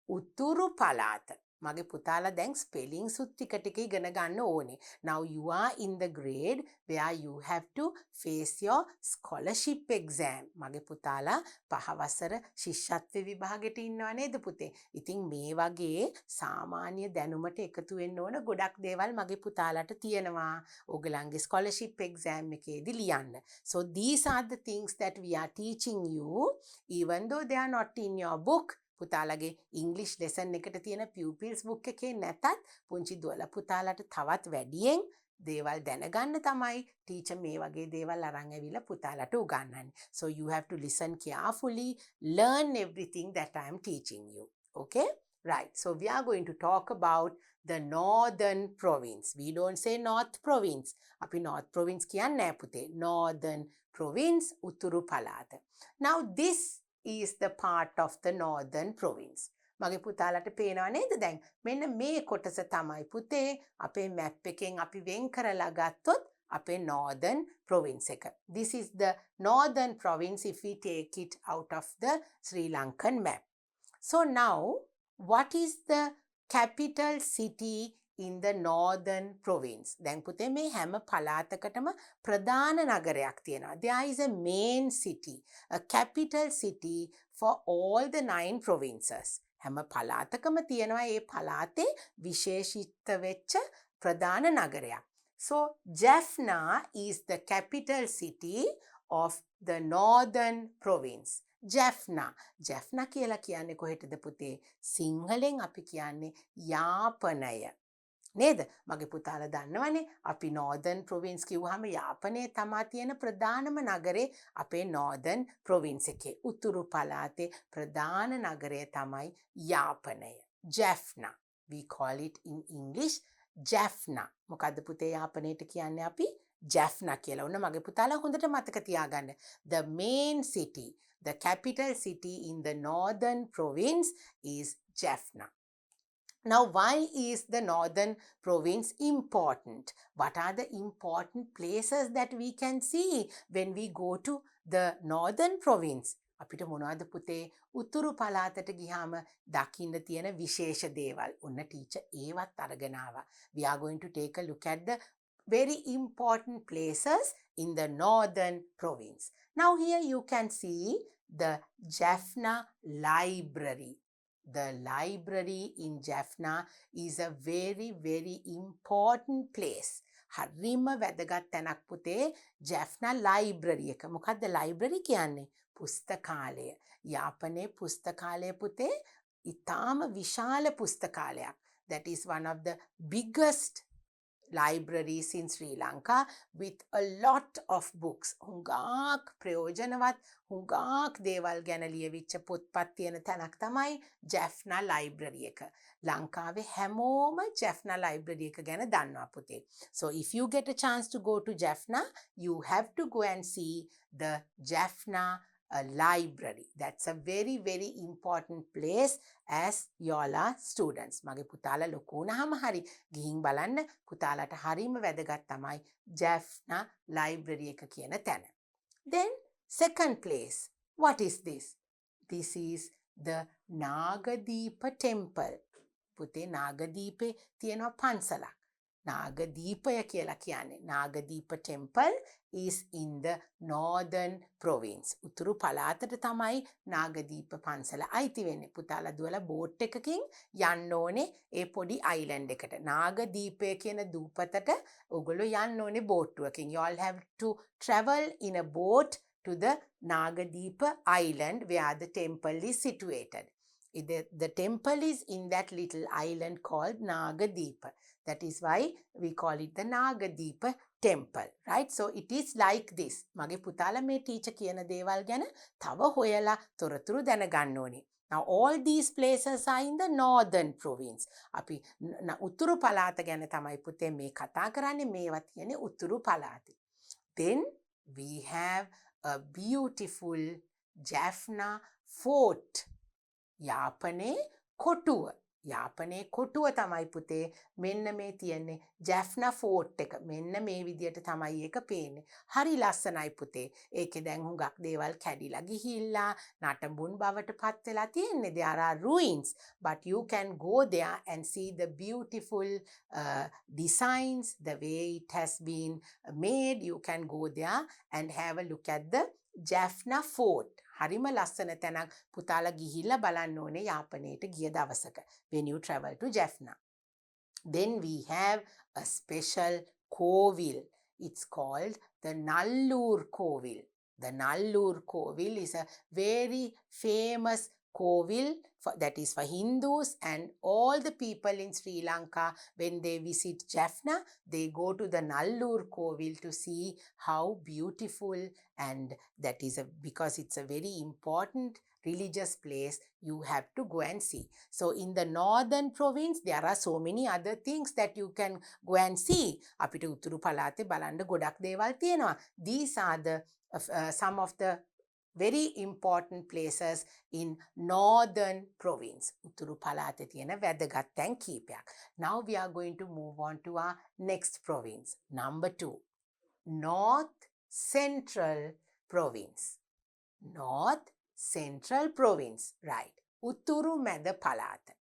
උතුරු පළාත. මගේ පුතාලා දැන් ස්පෙලිං සුත් ටික ටික ඉගෙන ගන්න ඕනේ. Now you are in the grade where you have to face your scholarship exam. මගේ පුතාලා 5 වසර ශිෂ්‍යත්ව විභාගෙට ඉන්නවා නේද පුතේ? ඉතින් මේ වගේ සාමාන්‍ය දැනුමට එකතු වෙන්න ඕන ගොඩක් දේවල් මගේ පුතාලාට තියෙනවා. ඕගලන්ගේ scholarship exam එකේදී ලියන්න. So these are the things that we are teaching you even though they are not in your book. පුතාලගේ ඉංග්‍රීසි ලෙසන් එකට තියෙන pupils book එකේ නැතත් පුංචි දුවලා පුතාලට තවත් වැඩියෙන් දේවල් දැනගන්න තමයි ටීචර් මේ වගේ දේවල් අරන් ඇවිල්ලා පුතාලට උගන්වන්නේ. So you have to listen carefully, learn everything that I am teaching you. Okay? Right. So we are going to talk about the Northern Province. We don't say North Province. අපි North Province කියන්නේ නැහැ පුතේ. Northern Province උතුරු පළාත. Now this is the part of the Northern Province. මගේ පුතාලට පේනවා නේද දැන්? මෙන්න මේ කොටස තමයි පුතේ අපේ මැප් එකෙන් අපි වෙන් කරලා ගත්තොත් අපේ Northern Province එක. This is the Northern Province if we take it out of the Sri Lankan map. So now, what is the capital city in the Northern Province? දැන් පුතේ මේ හැම පළාතකටම ප්‍රධාන නගරයක් තියෙනවා. There is a main city, a capital city for all the 9 provinces. හැම පළාතකම තියෙනවා ඒ පළාතේ විශේෂිත වෙච්ච ප්‍රධාන නගරයක්. So Jaffna is the capital city of the Northern Province. Jaffna. Jaffna කියලා කියන්නේ කොහෙටද පුතේ? සිංහලෙන් අපි කියන්නේ යාපනය. නේද? මගේ පුතාලා දන්නවනේ අපි northern province කිව්වහම යාපනයේ තමා තියෙන ප්‍රධානම නගරේ අපේ northern province එකේ. උතුරු පළාතේ ප්‍රධාන නගරය තමයි Yapanaya. Jaffna. We call it in English Jaffna. මොකද්ද පුතේ යාපනයට කියන්නේ අපි? Jaffna කියලා. ඔන්න මගේ පුතාලා හොඳට මතක තියාගන්න. The main city, the capital city in the northern province is Jaffna. Now, why is the northern province important? What are the important places that we can see when we go to the northern province? අපිට මොනවද පුතේ උතුරු පළාතට ගියාම දකින්න තියෙන විශේෂ දේවල්. ඔන්න ටීචර් ඒවත් අරගෙන ආවා. We are going to take a look at the very important places in the northern province. Now here you can see the Jaffna Library. The library in Jaffna is a very, very important place. හරිම වැදගත් තැනක් පුතේ Jaffna library එක. මොකද්ද library කියන්නේ? පුස්තකාලය. යාපනයේ පුස්තකාලය පුතේ ඉතාම විශාල පුස්තකාලයක්. That is one of the biggest libraries in Sri Lanka with a lot of books. හුඟක් ප්‍රයෝජනවත් හුඟක් දේවල් ගැන ලියවිච්ච පොත්පත් තියෙන තැනක් තමයි Jaffna library එක. ලංකාවේ හැමෝම Jaffna library එක ගැන දන්නවා පුතේ. So if you get a chance to go to Jaffna, you have to go and see the Jaffna library. That's a very, very important place as y'all are students. මගේ පුතාලා ලොකු වුණාම හරි ගිහින් බලන්න පුතාලාට හරිම වැදගත් තමයි Jaffna library එක කියන තැන. Then second place. What is this? This is the Nagadeepa temple. පුතේ නාගදීපේ තියෙනවා පන්සලක්. නාගදීපය කියලා කියන්නේ. Nagadeepa temple is in the northern province. උතුරු පළාතට තමයි නාගදීප පන්සල අයිති වෙන්නේ. පුතාලා දුවලා බෝට් එකකින් යන්න ඕනේ ඒ පොඩි අයිලන්ඩ් එකට. නාගදීපය කියන දූපතට ඔයගොල්ලෝ යන්න ඕනේ බෝට්ටුවකින්. You all have to travel in a boat to the Nagadeepa island where the temple is situated. The temple is in that little island called Nagadeepa. That is why we call it the Nagadeepa temple, right? So it is like this. මගේ පුතාලා මේ teacher කියන දේවල් ගැන තව හොයලා තොරතුරු දැනගන්න ඕනේ. Now all these places are in the northern province. අපි උතුරු පළාත ගැන තමයි පුතේ මේ කතා කරන්නේ. මේවා තියෙන්නේ උතුරු පළාතේ. Then we have a beautiful Jaffna fort. යාපනයේ කොටුව. යාපනයේ කොටුව තමයි පුතේ මෙන්න මේ තියෙන්නේ Jaffna fort එක. මෙන්න මේ විදියට තමයි ඒක පේන්නේ. හරි ලස්සනයි පුතේ. ඒකේ දැන් හුඟක් දේවල් කැඩිලා ගිහිල්ලා නටඹුන් බවට පත් වෙලා තියෙන්නේ. There are ruins, but you can go there and see the beautiful designs, the way it has been made. You can go there and have a look at the Jaffna fort. හරිම ලස්සන තැනක් පුතාලා ගිහිල්ලා බලන්න ඕනේ යාපනයට ගිය දවසක when you travel to Jaffna. Then we have a special Kovil. It's called the Nallur Kovil. The Nallur Kovil is a very famous Kovil that is for Hindus, and all the people in Sri Lanka, when they visit Jaffna, they go to the Nallur Kovil to see how beautiful, and that is because it's a very important religious place. You have to go and see. So in the northern province, there are so many other things that you can go and see. අපිට උතුරු පළාතේ බලන්න ගොඩක් දේවල් තියෙනවා. These are the some of the very important places in northern province. උතුරු පළාතේ තියෙන වැදගත් තැන් කීපයක්. Now we are going to move on to our next province. Number 2. North Central Province. North Central Province. Right. උතුරු මැද පළාත.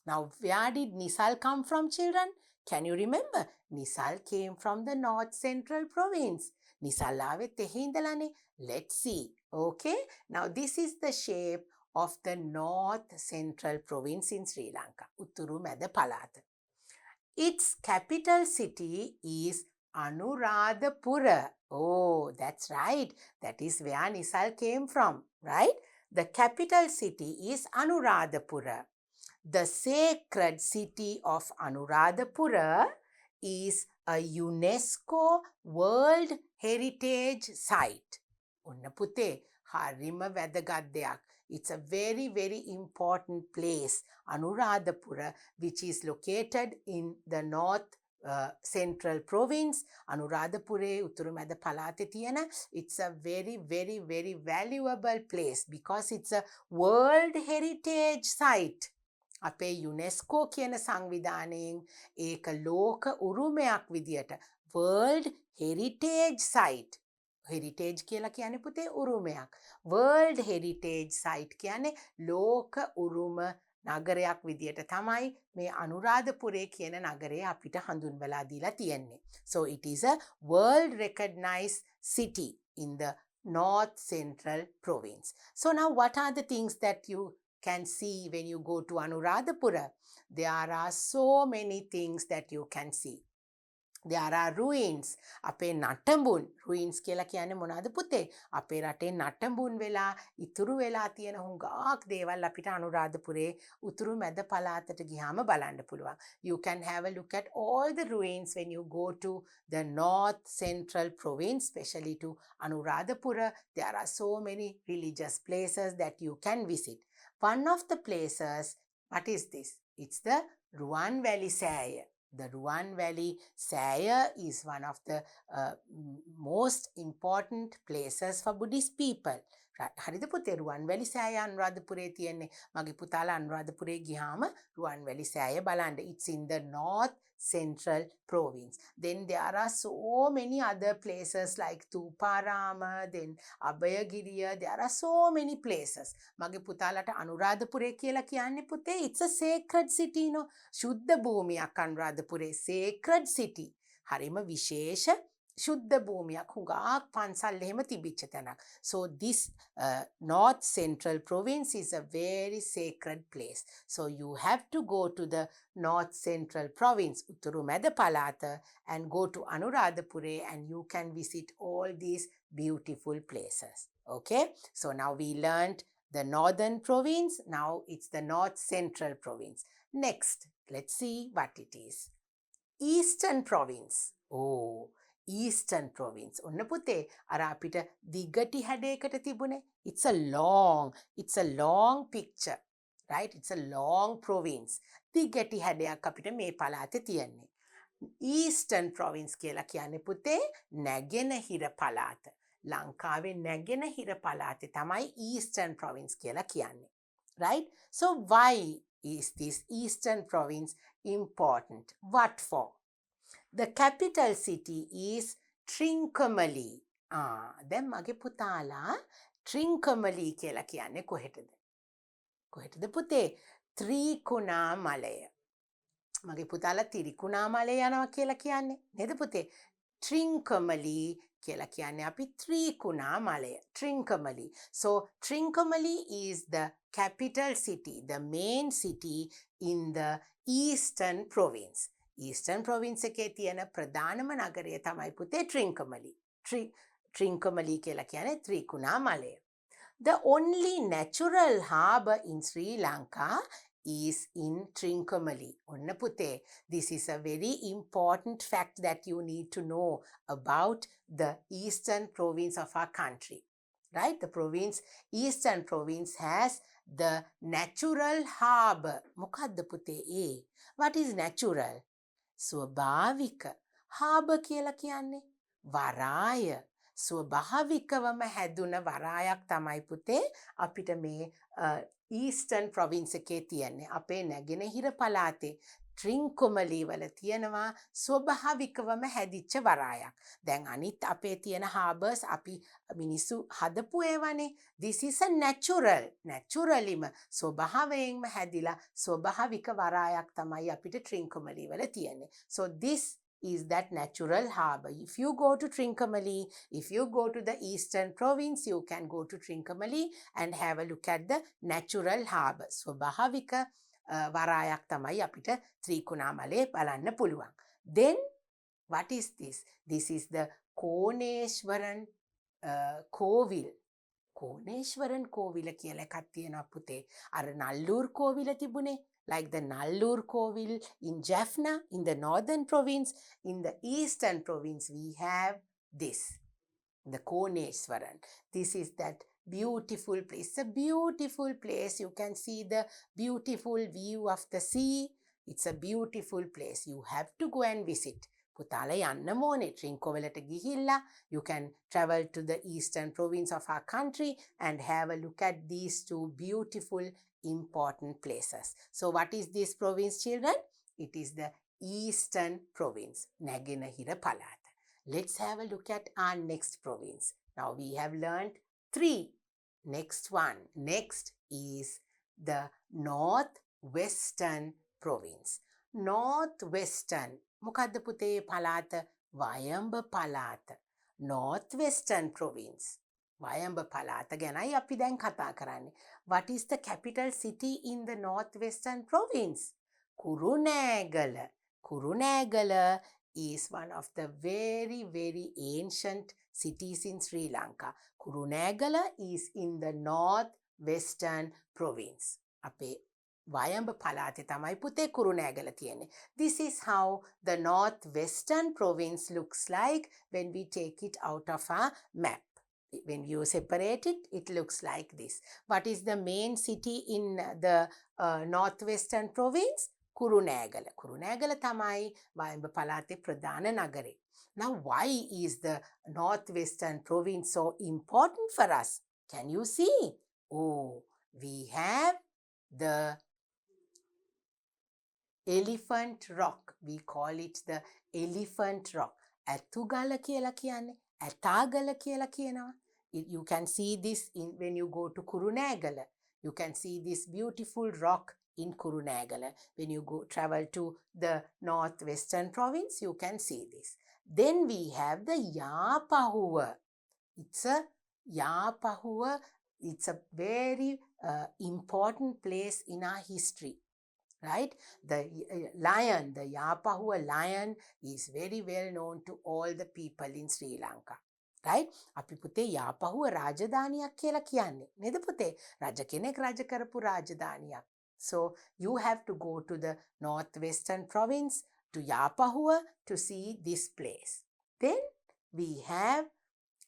Now where did Nisal come from, children? Can you remember? Nisal came from the North Central Province. Nisal ආවෙත් එහි ඉඳලානේ. Let's see. Okay. Now this is the shape of the North Central Province in Sri Lanka. උතුරු මැද පළාත. Its capital city is Anuradhapura. Oh, that's right. That is where Nisal came from, right? The capital city is Anuradhapura. The sacred city of Anuradhapura is a UNESCO World Heritage Site. ඔන්න පුතේ හරිම වැදගත් දෙයක්. It's a very, very important place, Anuradhapura, which is located in the north central province. Anuradhapure උතුරු මැද පළාතේ තියෙන it's a very, very, very valuable place because it's a World Heritage Site. අපේ UNESCO කියන සංවිධානයෙන් ඒක ලෝක උරුමයක් විදියට World Heritage Site. Heritage කියලා කියන්නේ පුතේ උරුමයක්. World Heritage Site කියන්නේ ලෝක උරුම නගරයක් විදියට තමයි මේ අනුරාධපුරේ කියන නගරය අපිට හඳුන්වලා දීලා තියෙන්නේ. So it is a world recognized city in the North Central Province. So now what are the things that you can see when you go to Anuradhapura? There are so many things that you can see. There are ruins. අපේ නටඹුන් ruins කියලා කියන්නේ මොනවද පුතේ? අපේ රටේ නටඹුන් වෙලා ඉතුරු වෙලා තියෙන හුඟක් දේවල් අපිට අනුරාධපුරේ උතුරු මැද පළාතට ගියාම බලන්න පුළුවන්. You can have a look at all the ruins when you go to the North Central Province, especially to Anuradhapura. There are so many religious places that you can visit. One of the places, what is this? It's the Ruwanvali Saya. The Ruwanvali Saya is one of the most important places for Buddhist people. හරිද පුතේ රුවන්වැලි සෑය අනුරාධපුරේ තියෙන්නේ. මගේ පුතාලා අනුරාධපුරේ ගියාම රුවන්වැලි සෑය බලන්න. It's in the North Central Province. Then there are so many other places like Tuparama, then Abhayagiriya. There are so many places. මගේ පුතාලට අනුරාධපුරේ කියලා කියන්නේ පුතේ it's a sacred city, no? ශුද්ධ භූමියක් අනුරාධපුරේ sacred city. හරිම විශේෂ ශුද්ධ භූමියක් හුඟක් පන්සල් එහෙම තිබිච්ච තැනක්. So this North Central Province is a very sacred place. So you have to go to the North Central Province, උතුරු මැද පළාත, and go to Anuradhapura and you can visit all these beautiful places. Okay? So now we learned the Northern Province. Now it's the North Central Province. Next, let's see what it is. Eastern Province. Oh, Eastern Province. ඔන්න පුතේ අර අපිට දිගටි හැඩයකට තිබුණේ. It's a long picture. Right? It's a long province. දිගටි හැඩයක් අපිට මේ පළාතේ තියෙන්නේ. Eastern Province කියලා කියන්නේ පුතේ නැගෙනහිර පළාත. ලංකාවේ නැගෙනහිර පළාතේ තමයි Eastern Province කියලා කියන්නේ. Right? So why is this Eastern Province important? What for? The capital city is Trincomalee. දැන් මගේ පුතාලා Trincomalee කියලා කියන්නේ කොහෙටද? කොහෙටද පුතේ? ත්‍රිකුණාමලය. මගේ පුතාලා තිරිකුණාමලය යනවා කියලා කියන්නේ නේද පුතේ? Trincomalee කියලා කියන්නේ අපි Trincomalee. Trincomalee. So Trincomalee is the capital city, the main city in the Eastern Province. Eastern Province එකේ තියෙන ප්‍රධානම නගරය තමයි පුතේ Trincomalee. Trincomalee කියලා කියන්නේ Trincomalee. The only natural harbour in Sri Lanka is in Trincomalee. ඔන්න පුතේ, this is a very important fact that you need to know about the Eastern Province of our country. Right? The province, Eastern Province has the natural harbour. මොකද්ද පුතේ ඒ? What is natural? ස්වභාවික. Harbour කියලා කියන්නේ වරාය. ස්වභාවිකවම හැදුන වරායක් තමයි පුතේ අපිට මේ ඊස්ටර්න් ප්‍රොවින්ස් එකේ තියෙන්නේ. අපේ නැගෙනහිර පළාතේ Trincomalee වල තියෙනවා ස්වභාවිකවම හැදිච්ච වරායක්. දැන් අනිත් අපේ තියෙන හාබර්ස් අපි මිනිස්සු හදපු ඒවානේ. This is a naturallyම ස්වභාවයෙන්ම හැදිලා ස්වභාවික වරායක් තමයි අපිට Trincomalee වල තියෙන්නේ. So this is that natural harbour. If you go to Trincomalee, if you go to the Eastern Province, you can go to Trincomalee and have a look at the natural harbour. ස්වභාවික වරායක් තමයි අපිට ත්‍රිකුණාමලේ බලන්න පුළුවන්. Then what is this? This is the Koneshwaran කෝවිල්. කෝනේශ්වරන් කෝවිල කියලා එකක් තියෙනවා පුතේ. අර නල්ලූර් කෝවිල තිබුණේ like the Nallur Kovil in Jaffna in the northern province. In the eastern province, we have this, the Koneshwaran. This is that beautiful place. It's a beautiful place. You can see the beautiful view of the sea. It's a beautiful place. You have to go and visit. පුතාලා යන්න ඕනේ. ට්‍රින්කෝවලට ගිහිල්ලා you can travel to the eastern province of our country and have a look at these two beautiful important places. So what is this province, children? It is the eastern province, Naginahira Palat. Let's have a look at our next province. Now we have learned 3. Next one. Next is the northwestern province. Northwestern. මොකද්ද පුතේ පළාත? වයඹ පළාත. Northwestern province. වයඹ පළාත ගැනයි අපි දැන් කතා කරන්නේ. What is the capital city in the northwestern province? Kurunegala. Kurunegala is one of the very, very ancient cities in Sri Lanka. Kurunegala is in the northwestern province. අපේ වයඹ පළාතේ තමයි පුතේ කුරුණෑගල තියෙන්නේ. This is how the northwestern province looks like when we take it out of our map. When you separate it, it looks like this. What is the main city in the northwestern province? Kurunegala. Kurunegala tamai වයඹ පළාතේ ප්‍රධාන නගරේ. Now, why is the northwestern province so important for us? Can you see? Oh, we have the Elephant Rock. We call it the Elephant Rock. ඇතුගල කියලා කියන්නේ. ඇතාගල කියලා කියනවා. You can see this when you go to Kurunegala. You can see this beautiful rock in Kurunegala. When you travel to the northwestern province, you can see this. Then we have the Yapahuwa. Yapahuwa. It's a very important place in our history. Right? The lion, the Yapahuwa lion is very well known to all the people in Sri Lanka. Right? අපි පුතේ යාපහුව රාජධානියක් කියලා කියන්නේ. නේද පුතේ? රජ කෙනෙක් රජ කරපු රාජධානියක්. So you have to go to the northwestern province to Yapahuwa to see this place. Then we have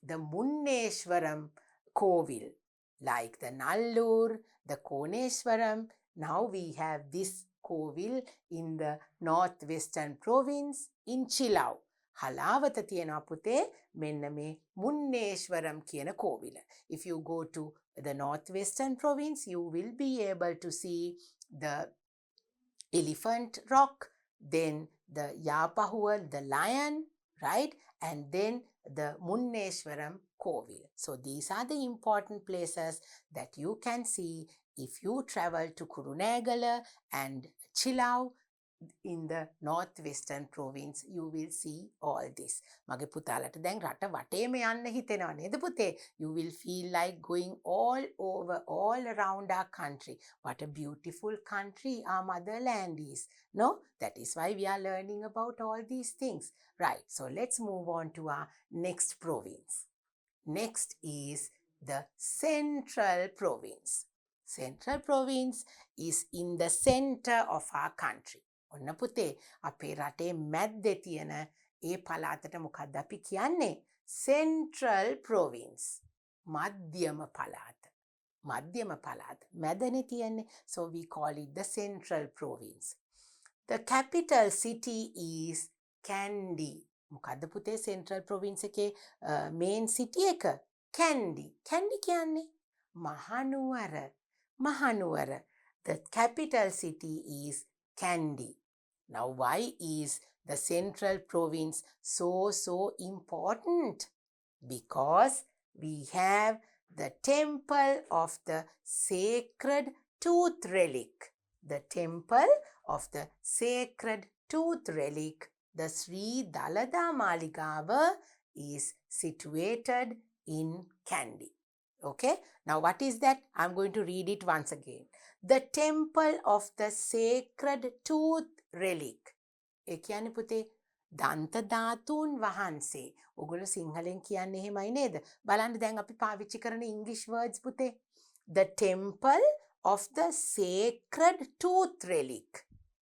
the Munneshwaram Kovil, like the Nallur, the Koneshwaram. Now we have this Kovil in the northwestern province in Chilau. Halawatha තියෙනවා පුතේ මෙන්න මේ මුන්නේශ්වරම් කියන කෝවිල. If you go to the northwestern province, you will be able to see the Elephant Rock, then the Yapahuwa, the lion, right? And then the Munneshwaram Kovil. So these are the important places that you can see if you travel to Kurunegala and Chilau in the northwestern province. You will see all this. මගේ පුතාලට දැන් රට වටේම යන්න හිතෙනවා නේද පුතේ? You will feel like going all over, all around our country. What a beautiful country our motherland is. No? That is why we are learning about all these things. Right. So let's move on to our next province. Next is the central province. Central province is in the center of our country. ඔන්න පුතේ අපේ රටේ මැද්දේ තියෙන ඒ පළාතට මොකක්ද අපි කියන්නේ? Central province. මධ්‍යම පළාත. මධ්‍යම පළාත. මැදනේ තියෙන්නේ. So we call it the central province. The capital city is Kandy. මොකද්ද පුතේ central province එකේ main city එක? Kandy. Kandy කියන්නේ Mahanuwara. Mahanuwara. The capital city is Kandy. Now, why is the central province so important? Because we have the temple of the sacred tooth relic. The temple of the sacred tooth relic, the Sri Dalada Maligawa, is situated in Kandy. Okay, now what is that? I'm going to read it once again. The temple of the sacred tooth relic. ඒ කියන්නේ පුතේ දන්ත ධාතුන් වහන්සේ. ඔගොල්ලෝ සිංහලෙන් කියන්නේ එහෙමයි නේද? බලන්න දැන් අපි පාවිච්චි කරන English words පුතේ. The temple of the sacred tooth relic.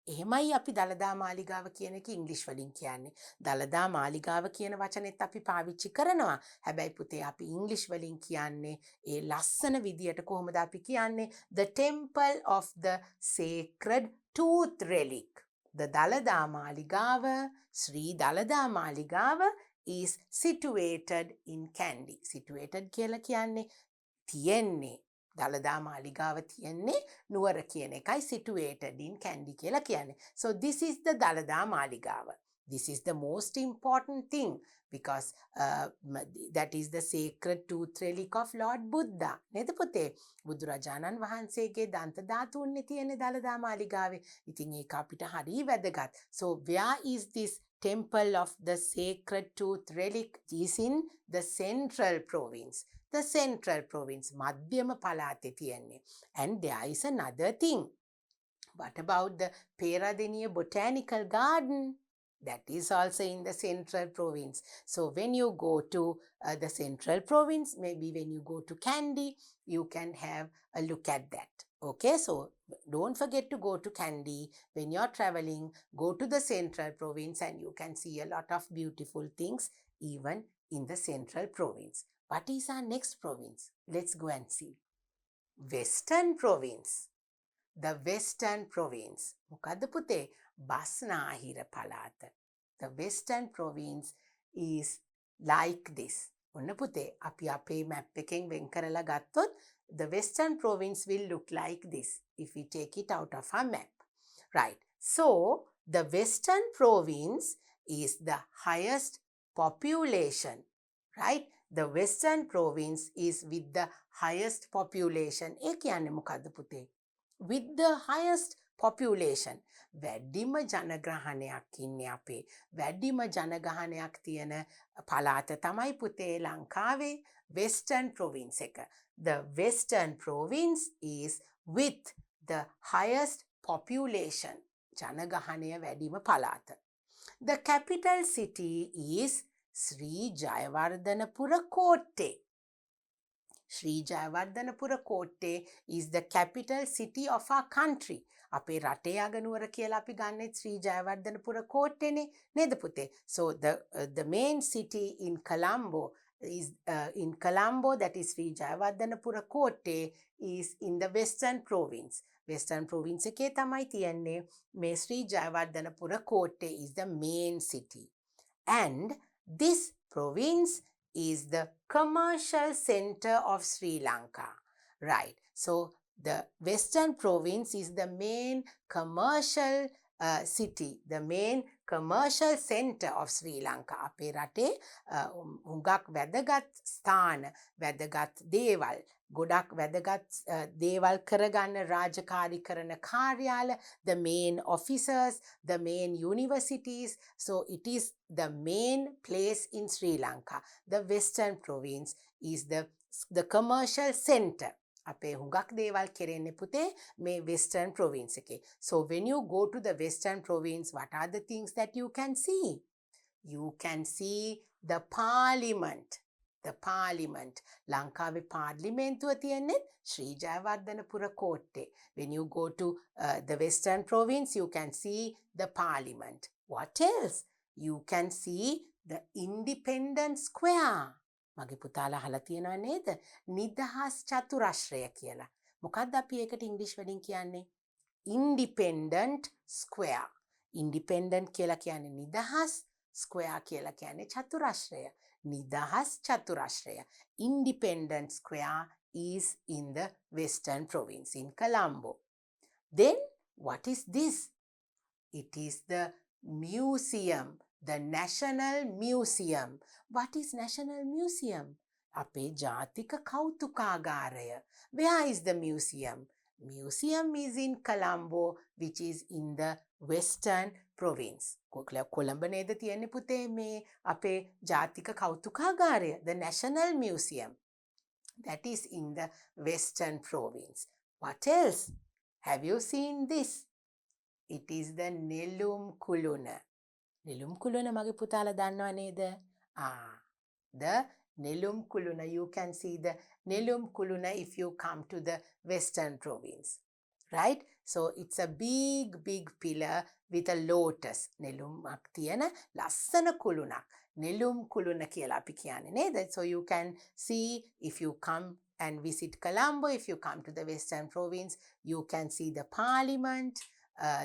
එහෙමයි අපි දළදා මාලිගාව කියන එක ඉංග්‍රීසි වලින් කියන්නේ. දළදා මාලිගාව කියන වචනේත් අපි පාවිච්චි කරනවා. හැබැයි පුතේ අපි ඉංග්‍රීසි වලින් කියන්නේ ඒ ලස්සන විදියට කොහොමද අපි කියන්නේ? The temple of the sacred tooth relic. The Dalada Maligawa, Sri Dalada Maligawa is situated in Kandy. Situated කියලා කියන්නේ තියෙන්නේ. දළදා මාලිගාව තියෙන්නේ නුවර කියන එකයි situated in Kandy කියලා කියන්නේ. So this is the Dalada Maligawa. This is the most important thing because that is the sacred tooth relic of Lord Buddha. නේද පුතේ? බුදුරජාණන් වහන්සේගේ දන්ත ධාතුන්නේ තියෙන්නේ දළදා මාලිගාවේ. ඉතින් ඒක අපිට හරිය වැදගත්. So where is this temple of the sacred tooth relic? Is in the central province. The central province, මධ්‍යම පළාතේ තියෙන්නේ. And there is another thing. What about the Peradeniya Botanical Garden? That is also in the central province. So when you go to the central province, maybe when you go to Kandy, you can have a look at that. Okay, so don't forget to go to Kandy. When you're traveling, go to the central province and you can see a lot of beautiful things even in the central province. What is our next province? Let's go and see. Western province. The western province. මොකද්ද පුතේ? බස්නාහිර පළාත. The western province is like this. ඔන්න පුතේ අපි අපේ map එකෙන් වෙන් කරලා ගත්තොත් the western province will look like this if we take it out of our map. Right. So the western province is the highest population. Right? The western province is with the highest population. ඒ කියන්නේ මොකද්ද පුතේ? With the highest population. වැඩිම ජනග්‍රහණයක් ඉන්නේ අපේ. වැඩිම ජනගහනයක් තියෙන පළාත තමයි පුතේ ලංකාවේ western province එක. The western province is with the highest population. ජනගහනය වැඩිම පළාත. The capital city is Sri Jayawardhanapura Kotte. Sri Jayawardhanapura Kotte is the capital city of our country. අපේ රටේ අගනුවර කියලා අපි ගන්නෙ Sri Jayawardhanapura Kotteනේ නේද පුතේ? So the main city in Colombo is that is Sri Jayawardhanapura Kotte is in the western province. Western province එකේ තමයි තියෙන්නේ මේ Sri Jayawardhanapura Kotte is the main city. And this province is the commercial center of Sri Lanka. Right. So the western province is the main commercial city, the main commercial center of Sri Lanka. අපේ රටේ හුඟක් වැදගත් ස්ථාන, වැදගත් දේවල්, ගොඩක් වැදගත් දේවල් කරගන්න රාජකාරී කරන කාර්යාල, the main officers, the main universities. So it is the main place in Sri Lanka. The western province is the commercial center. අපේ හුඟක් දේවල් කෙරෙන්නේ පුතේ මේ western province එකේ. So when you go to the western province, what are the things that you can see? You can see the parliament. The parliament. ලංකාවේ පාර්ලිමේන්තුව තියෙන්නේ ශ්‍රී Jayawardenepura Kotte. When you go to the western province, you can see the parliament. What else? You can see the Independence Square. මගේ පුතාලා අහලා තියෙනව නේද? නිදහස් චතුරස්‍රය කියලා. මොකක්ද අපි ඒකට ඉංග්‍රීසි වලින් කියන්නේ? Independent Square. Independent කියලා කියන්නේ නිදහස්, square කියලා කියන්නේ චතුරස්‍රය. නිදහස් චතුරස්‍රය. Independent Square is in the western province in Colombo. Then what is this? It is the museum. The National Museum. What is National Museum? අපේ ජාතික කෞතුකාගාරය. Where is the museum? Museum is in Colombo, which is in the western province. Colombo නේද තියෙන්නේ පුතේ මේ අපේ ජාතික කෞතුකාගාරය. The National Museum. That is in the western province. What else? Have you seen this? It is the Nelum Kuluna. නිලුම් කුළුණ මගේ පුතාලා දන්නව නේද? The Nelum Kuluna. You can see the Nelum Kuluna if you come to the Western province. Right? So it's a big pillar with a lotus. Nelumak tiyana lassana kulunak. Nelum Kuluna කියලා අපි කියන්නේ නේද? So you can see if you come and visit Colombo, if you come to the Western province, you can see the parliament,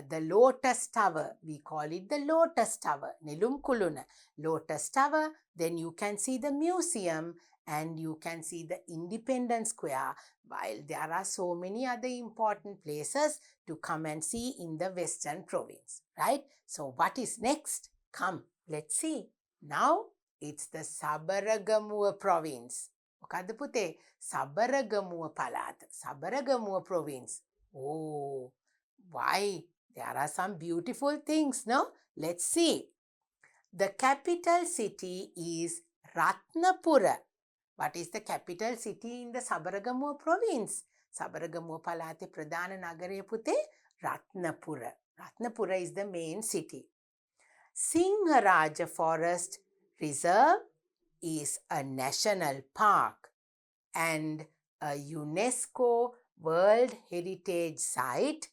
the Lotus Tower. We call it the Lotus Tower. Nelum Kuluna. Lotus Tower. Then you can see the museum and you can see the Independence Square, while there are so many other important places to come and see in the Western province, right? So what is next? Come, let's see. Now it's the Sabaragamuwa province. මොකද්ද පුතේ? Sabaragamuwa පළාත. Sabaragamuwa province. Oh, why? There are some beautiful things, no? Let's see. The capital city is Ratnapura. What is the capital city in the Sabaragamuwa province? Sabaragamuwa පළාතේ ප්‍රධාන නගරය පුතේ Ratnapura. Ratnapura is the main city. Singharaja Forest Reserve is a national park and a UNESCO World Heritage Site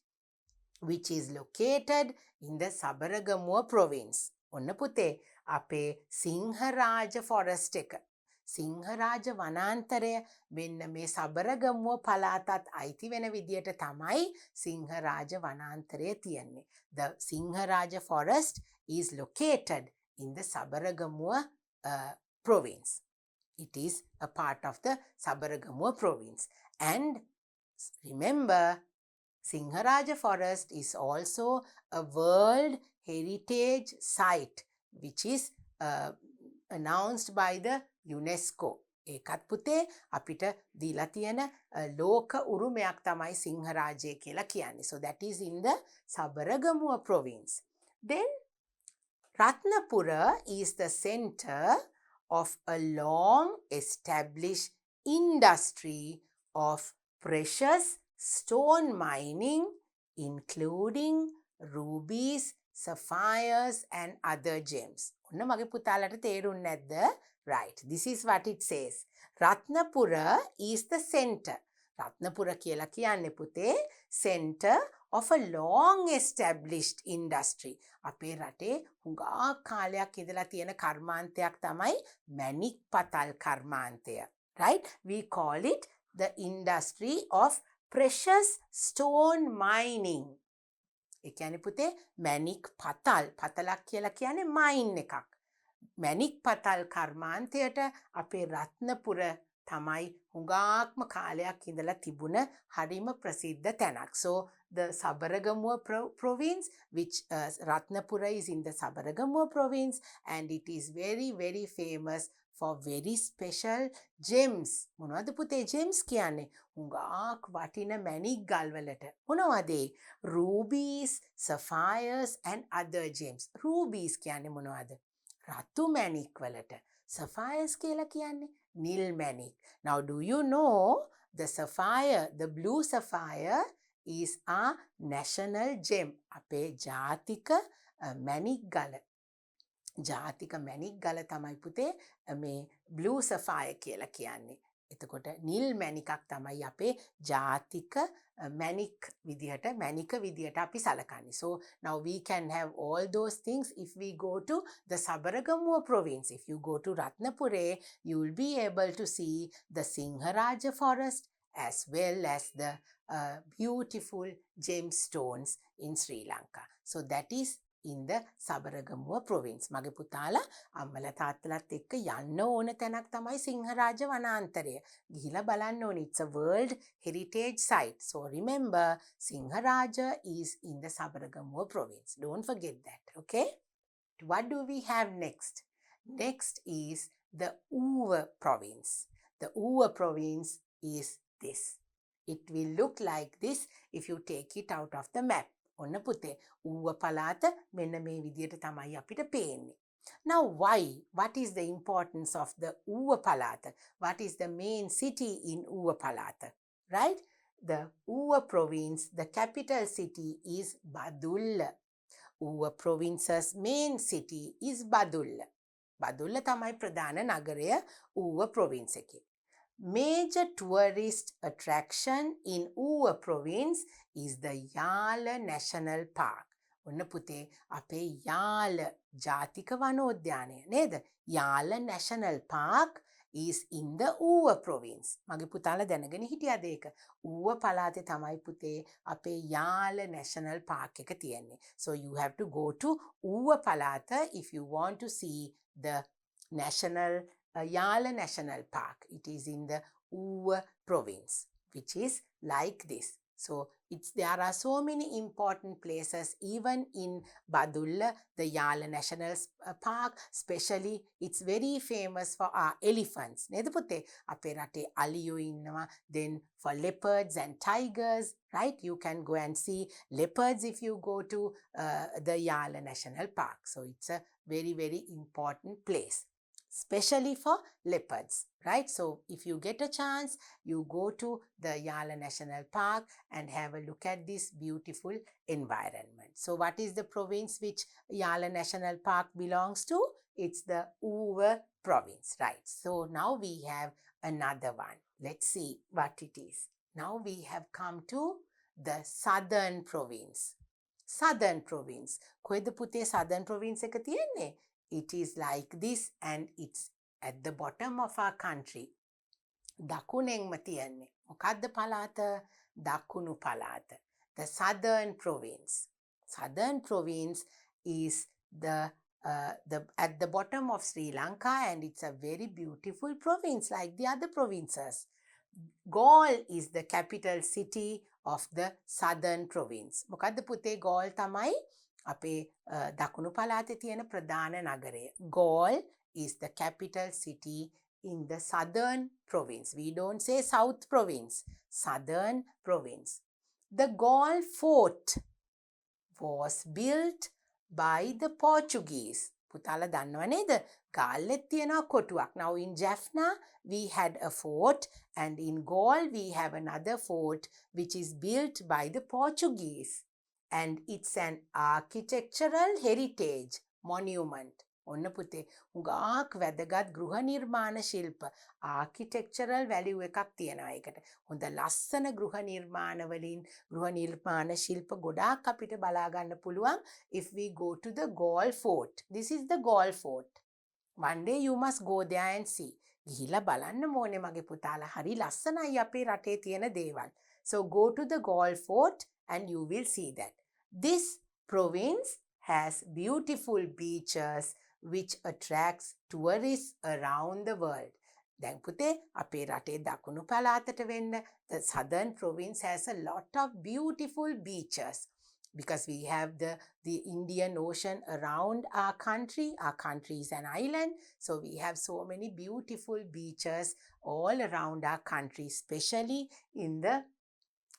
which is located in the Sabaragamuwa province. ඔන්න පුතේ අපේ Sinharaja forest එක. සිංහරාජ වනාන්තරය මෙන්න මේ සබරගමුව පළාතත් අයිති වෙන විදියට තමයි සිංහරාජ වනාන්තරය තියෙන්නේ. The Singharaja forest is located in the Sabaragamuwa province. It is a part of the Sabaragamuwa province. And remember, Singharaja forest is also a World Heritage Site which is announced by the UNESCO. ඒකත් පුතේ අපිට දීලා තියෙන ලෝක උරුමයක් තමයි සිංහරාජය කියලා කියන්නේ. So that is in the Sabaragamuwa province. Then Ratnapura is the center of a long established industry of precious stone mining, including rubies, sapphires and other gems. ඔන්න මගේ පුතාලට තේරුන්නේ නැද්ද? Right, this is what it says. Ratnapura is the center. Ratnapura කියලා කියන්නේ පුතේ center of a long established industry. අපේ රටේ හුඟක් කාලයක් ඉඳලා තියෙන කර්මාන්තයක් තමයි මැණික් පතල් කර්මාන්තය. Right? We call it the industry of precious stone mining. ඒ කියන්නේ පුතේ මැණික් පතල්. පතලක් කියලා කියන්නේ මයින් එකක්. මැණික් පතල් කර්මාන්තයට අපේ රත්නපුර තමයි හුඟක්ම කාලයක් ඉඳලා තිබුණ හරිම ප්‍රසිද්ධ තැනක්. So the Sabaragamuwa province, which Ratnapura is in the Sabaragamuwa province, and it is very famous for very special gems. මොනවද පුතේ gems කියන්නේ? හුඟක් වටින මැණික් ගල් වලට. මොනවද? Rubies, sapphires and other gems. Rubies කියන්නේ මොනවද? රතු මැණික් වලට. Sapphires කියලා කියන්නේ නිල් මැණික්. Now do you know the sapphire, the blue sapphire is our national gem. අපේ ජාතික මැණික් ගල. ජාතික මැණික් ගල තමයි පුතේ මේ blue sapphire කියලා කියන්නේ. එතකොට නිල් මැණිකක් තමයි අපේ ජාතික මැණික් විදිහට මැණික විදිහට අපි සලකන්නේ. So now we can have all those things if we go to the Sabaragamuwa province. If you go to Ratnapura, you will be able to see the Singharaja forest as well as the beautiful gemstones in Sri Lanka. So that is in the Sabaragamuwa province. මගේ පුතාලා අම්මලා තාත්තලාත් එක්ක යන්න ඕන තැනක් තමයි සිංහරාජ වනාන්තරය. ගිහිලා බලන්න ඕනේ. It's a World Heritage Site. So remember, Singharaja is in the Sabaragamuwa province. Don't forget that, okay? What do we have next? Next is the Uva province. The Uva province is this. It will look like this if you take it out of the map. ඔන්න පුතේ ඌව පළාත මෙන්න මේ විදියට තමයි අපිට පේන්නේ. Now why? What is the importance of the Uva Palata? What is the main city in Uva Palata? Right? The Uva province, the capital city is Badulla. Uva province's main city is Badulla. Badulla තමයි ප්‍රධාන නගරය ඌව province එකේ. Major tourist attraction in Uva province is the Yala National Park. ඔන්න පුතේ අපේ යාල ජාතික වනෝද්‍යානය නේද? Yala National Park is in the Uva province. මගේ පුතාලා දැනගෙන හිටියද ඒක? ඌව පළාතේ තමයි පුතේ අපේ යාල National Park එක තියෙන්නේ. So you have to go to Uva පළාත if you want to see the national Yala National Park. It is in the Uva province, which is like this. So there are so many important places even in Badulla, the Yala National Park. Especially, it's very famous for our elephants. නේද පුතේ? අපේ රටේ අලියෝ ඉන්නවා. Then for leopards and tigers, right? You can go and see leopards if you go to the Yala National Park. So it's a very, very important place, especially for leopards, right? So if you get a chance, you go to the Yala National Park and have a look at this beautiful environment. So what is the province which Yala National Park belongs to? It's the Uva province, right? So now we have another one. Let's see what it is. Now we have come to the southern province. Southern province. කොහෙද පුතේ southern province එක තියෙන්නේ? It is like this and it's at the bottom of our country. දකුණෙන්ම තියෙන්නේ. මොකද්ද පළාත? දකුණු පළාත. The southern province. Southern province is at the bottom of Sri Lanka and it's a very beautiful province like the other provinces. Galle is the capital city of the southern province. මොකද්ද පුතේ Galle තමයි අපේ දකුණු පළාතේ තියෙන ප්‍රධාන නගරය. Galle is the capital city in the southern province. We don't say south province, southern province. The Galle fort was built by the Portuguese. පුතාලා දන්නව නේද? ගාල්ලෙත් තියෙනවා කොටුවක්. Now in Jaffna we had a fort and in Galle we have another fort which is built by the Portuguese. And it's an architectural heritage monument. ඔන්න පුතේ හුඟක් වැදගත් ගෘහ නිර්මාණ ශිල්ප architectural value එකක් තියෙනවා ඒකට. හොඳ ලස්සන ගෘහ නිර්මාණ ශිල්ප ගොඩාක් අපිට බලා ගන්න පුළුවන් if we go to the Galle fort. This is the Galle fort. One day you must go there and see. ගිහිලා බලන්න ඕනේ මගේ පුතාලා. හරි ලස්සනයි අපේ රටේ තියෙන දේවල්. So go to the Galle fort and you will see that. This province has beautiful beaches which attracts tourists around the world. දැන් පුතේ අපේ රටේ දකුණු පළාතට වෙන්න the southern province has a lot of beautiful beaches because we have the Indian Ocean around our country. Our country is an island, so we have so many beautiful beaches all around our country, especially in the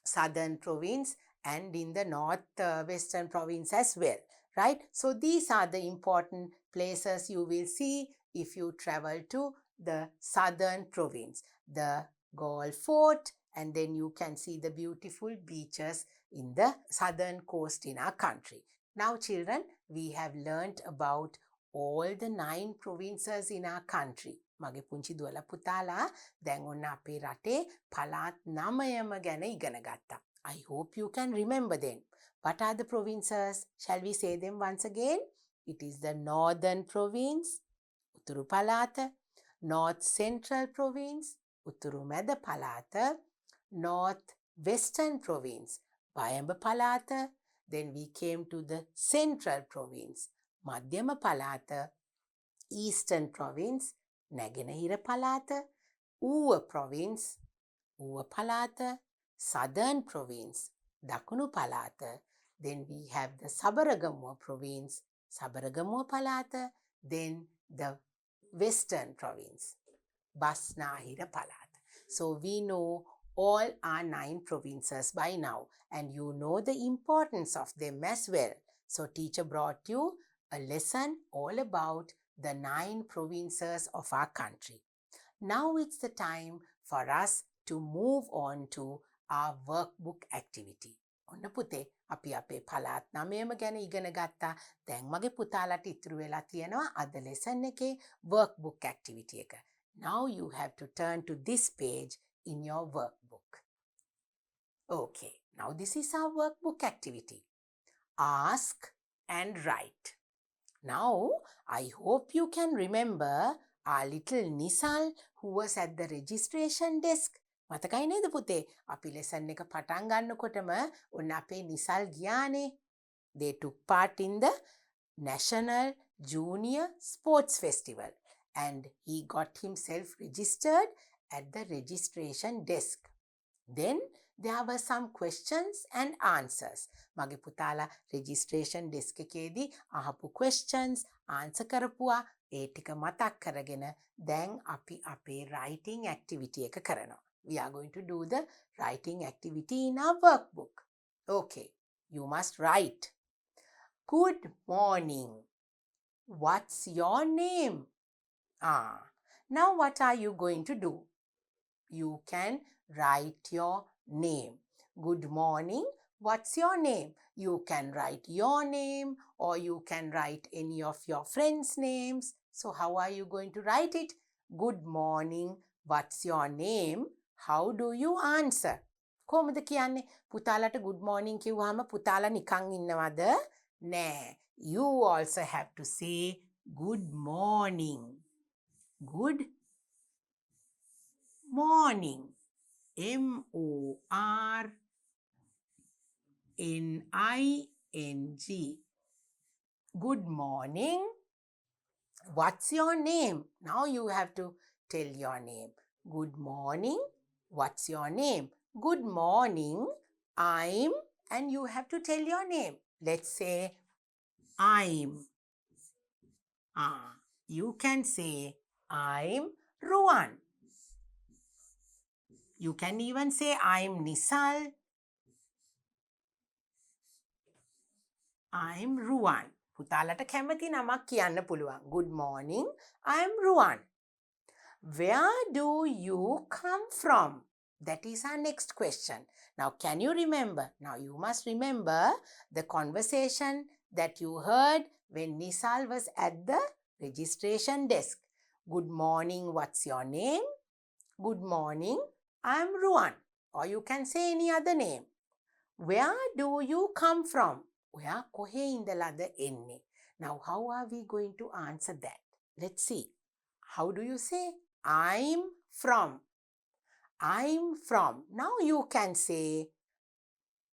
southern province and in the northwestern province as well, right? So these are the important places you will see if you travel to the southern province. The Galle fort, and then you can see the beautiful beaches in the southern coast in our country. Now children, we have learnt about all the 9 provinces in our country. මගේ පුංචි දුවලා පුතාලා දැන් ඔන්න අපේ රටේ පළාත් 9ම ගැන ඉගෙන ගත්තා. I hope you can remember them. What are the provinces? Shall we say them once again? It is the northern province, උතුරු පළාත, north central province, උතුරු මැද පළාත, north western province, බයඹ පළාත. Then we came to the central province, මධ්‍යම පළාත, eastern province, නැගෙනහිර පළාත, ඌව province, ඌව පළාත, southern province, දකුණු පළාත. Then we have the Sabaragamuwa province, Sabaragamuwa පළාත. Then the western province, Basnahira පළාත. So we know all our 9 provinces by now and you know the importance of them as well. So teacher brought you a lesson all about the 9 provinces of our country. Now it's the time for us to move on to our workbook activity. ඔන්න පුතේ අපි අපේ පළාත් 9ම ගැන ඉගෙන ගත්තා. දැන් මගේ පුතාලට ඉතුරු වෙලා තියෙනවා අද lesson එකේ workbook activity එක. Now you have to turn to this page in your workbook. Okay, now this is our workbook activity. Ask and write. Now, I hope you can remember our little Nisal who was at the registration desk. මතකයි නේද පුතේ? අපි lesson එක පටන් ගන්නකොටම ඔන්න අපේ Nisal ගියානේ. They took part in the National Junior Sports Festival and he got himself registered at the registration desk. Then there were some questions and answers. මගේ පුතාලා registration desk එකේදී අහපු questions answer කරපුවා ඒ ටික මතක් කරගෙන දැන් අපි අපේ writing activity එක කරනවා. We are going to do the writing activity in our workbook. Okay, you must write. Good morning. What's your name? Now what are you going to do? You can write your name. Good morning. What's your name? You can write your name or you can write any of your friends' names. So how are you going to write it? Good morning. What's your name? How do you answer? කොහොමද කියන්නේ? පුතාලට good morning කිව්වහම පුතාලා නිකන් ඉන්නවද? නෑ. You also have to say good morning. Good morning. M-O-R-N-I-N-G. Good morning. What's your name? Now you have to tell your name. Good morning. What's your name? Good morning. I'm, and you have to tell your name. Let's say I'm. You can say I'm Ruan. You can even say I'm Nisal. I'm Ruan. පුතාලට කැමති නමක් කියන්න පුළුවන්. Good morning. I'm Ruan. Where do you come from? That is our next question. Now, can you remember? Now, you must remember the conversation that you heard when Nisal was at the registration desk. Good morning, what's your name? Good morning, I'm Ruan. Or you can say any other name. Where do you come from? ඔයා කොහේ ඉඳලාද එන්නේ? Now, how are we going to answer that? Let's see. How do you say? I'm from. I'm from. Now you can say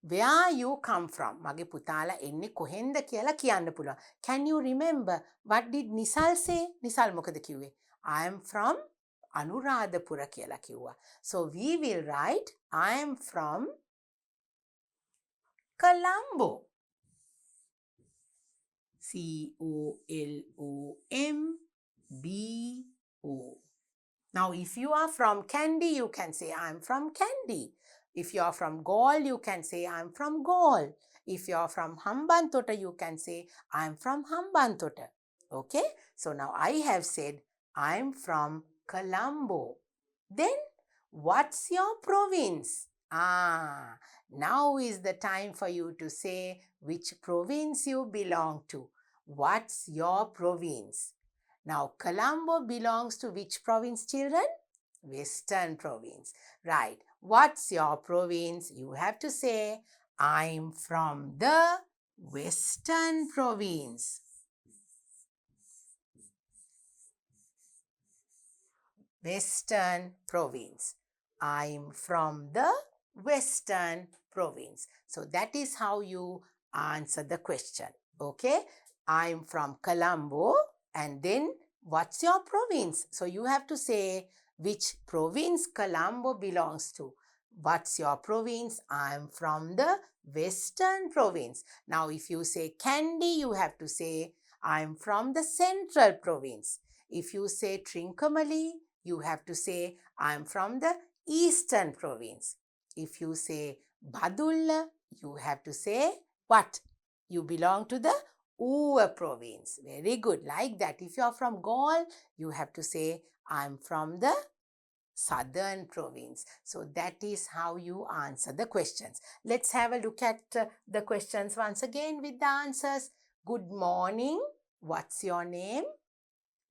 where you come from. මගේ පුතාලා එන්නේ කොහෙන්ද කියලා කියන්න පුළුවන්. Can you remember what did Nisal say? Nisal මොකද කිව්වේ? I'm from Anuradhapura කියලා කිව්වා. So we will write I'm from Colombo. C-O-L-O-M-B-O. Now, if you are from Kandy, you can say, I'm from Kandy. If you are from Galle, you can say, I'm from Galle. If you are from Hambantota, you can say, I'm from Hambantota. Okay? So now I have said, I'm from Colombo. Then, what's your province? Now is the time for you to say which province you belong to. What's your province? Now, Colombo belongs to which province, children? Western province. Right. What's your province? You have to say, I'm from the Western province. Western province. I'm from the Western province. So that is how you answer the question. Okay? I'm from Colombo. And then what's your province? So you have to say which province Colombo belongs to. What's your province? I'm from the Western province. Now if you say Kandy, you have to say I'm from the Central province. If you say Trincomalee, you have to say I'm from the Eastern province. If you say Badulla, you have to say what? You belong to the Uva province. Very good. Like that. If you are from Galle, you have to say I'm from the southern province. So that is how you answer the questions. Let's have a look at the questions once again with the answers. Good morning. What's your name?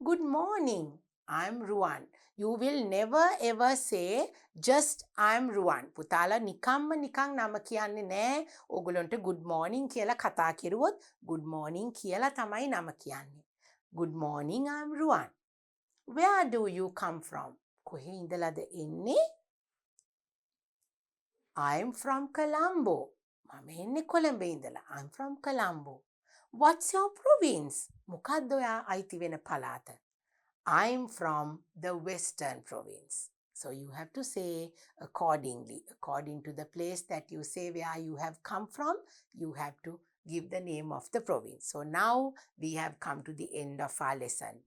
Good morning. I'm Ruan. You will never ever say just I'm Ruan. පුතාලා නිකම්ම නිකං නම කියන්නේ නෑ. ඕගොල්ලන්ට good morning කියලා කතා කෙරුවොත් good morning කියලා තමයි නම කියන්නේ. Good morning, I'm Ruan. Where do you come from? කොහේ ඉඳලාද එන්නේ? I'm from Colombo. මම එන්නේ කොළඹ ඉඳලා. I'm from Colombo. What's your province? මොකක්ද ඔයා අයිති වෙන පළාත? I'm from the Western province. So you have to say accordingly. According to the place that you say where you have come from, you have to give the name of the province. So now we have come to the end of our lesson.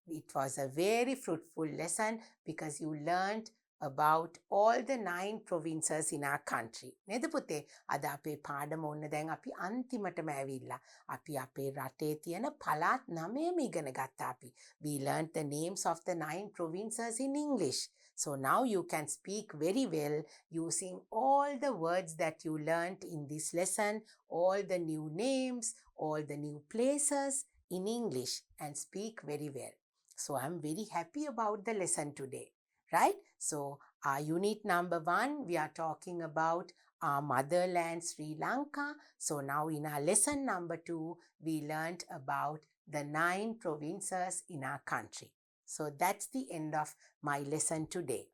It was a very fruitful lesson because you learned about all the 9 provinces in our country. නේද පුතේ? අද අපේ පාඩම ඔන්න දැන් අපි අන්තිමටම ඇවිල්ලා. අපි අපේ රටේ තියෙන පළාත් 9ම ඉගෙන ගත්තා අපි. We learned the names of the 9 provinces in English. So now you can speak very well using all the words that you learned in this lesson, all the new names, all the new places in English and speak very well. So I'm very happy about the lesson today, right? So our unit number 1, we are talking about our motherland, Sri Lanka. So now in our lesson number 2, we learned about the 9 provinces in our country. So that's the end of my lesson today.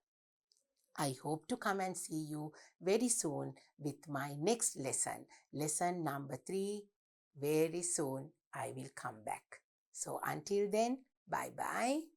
I hope to come and see you very soon with my next lesson, lesson number 3. Very soon I will come back. So until then, bye-bye.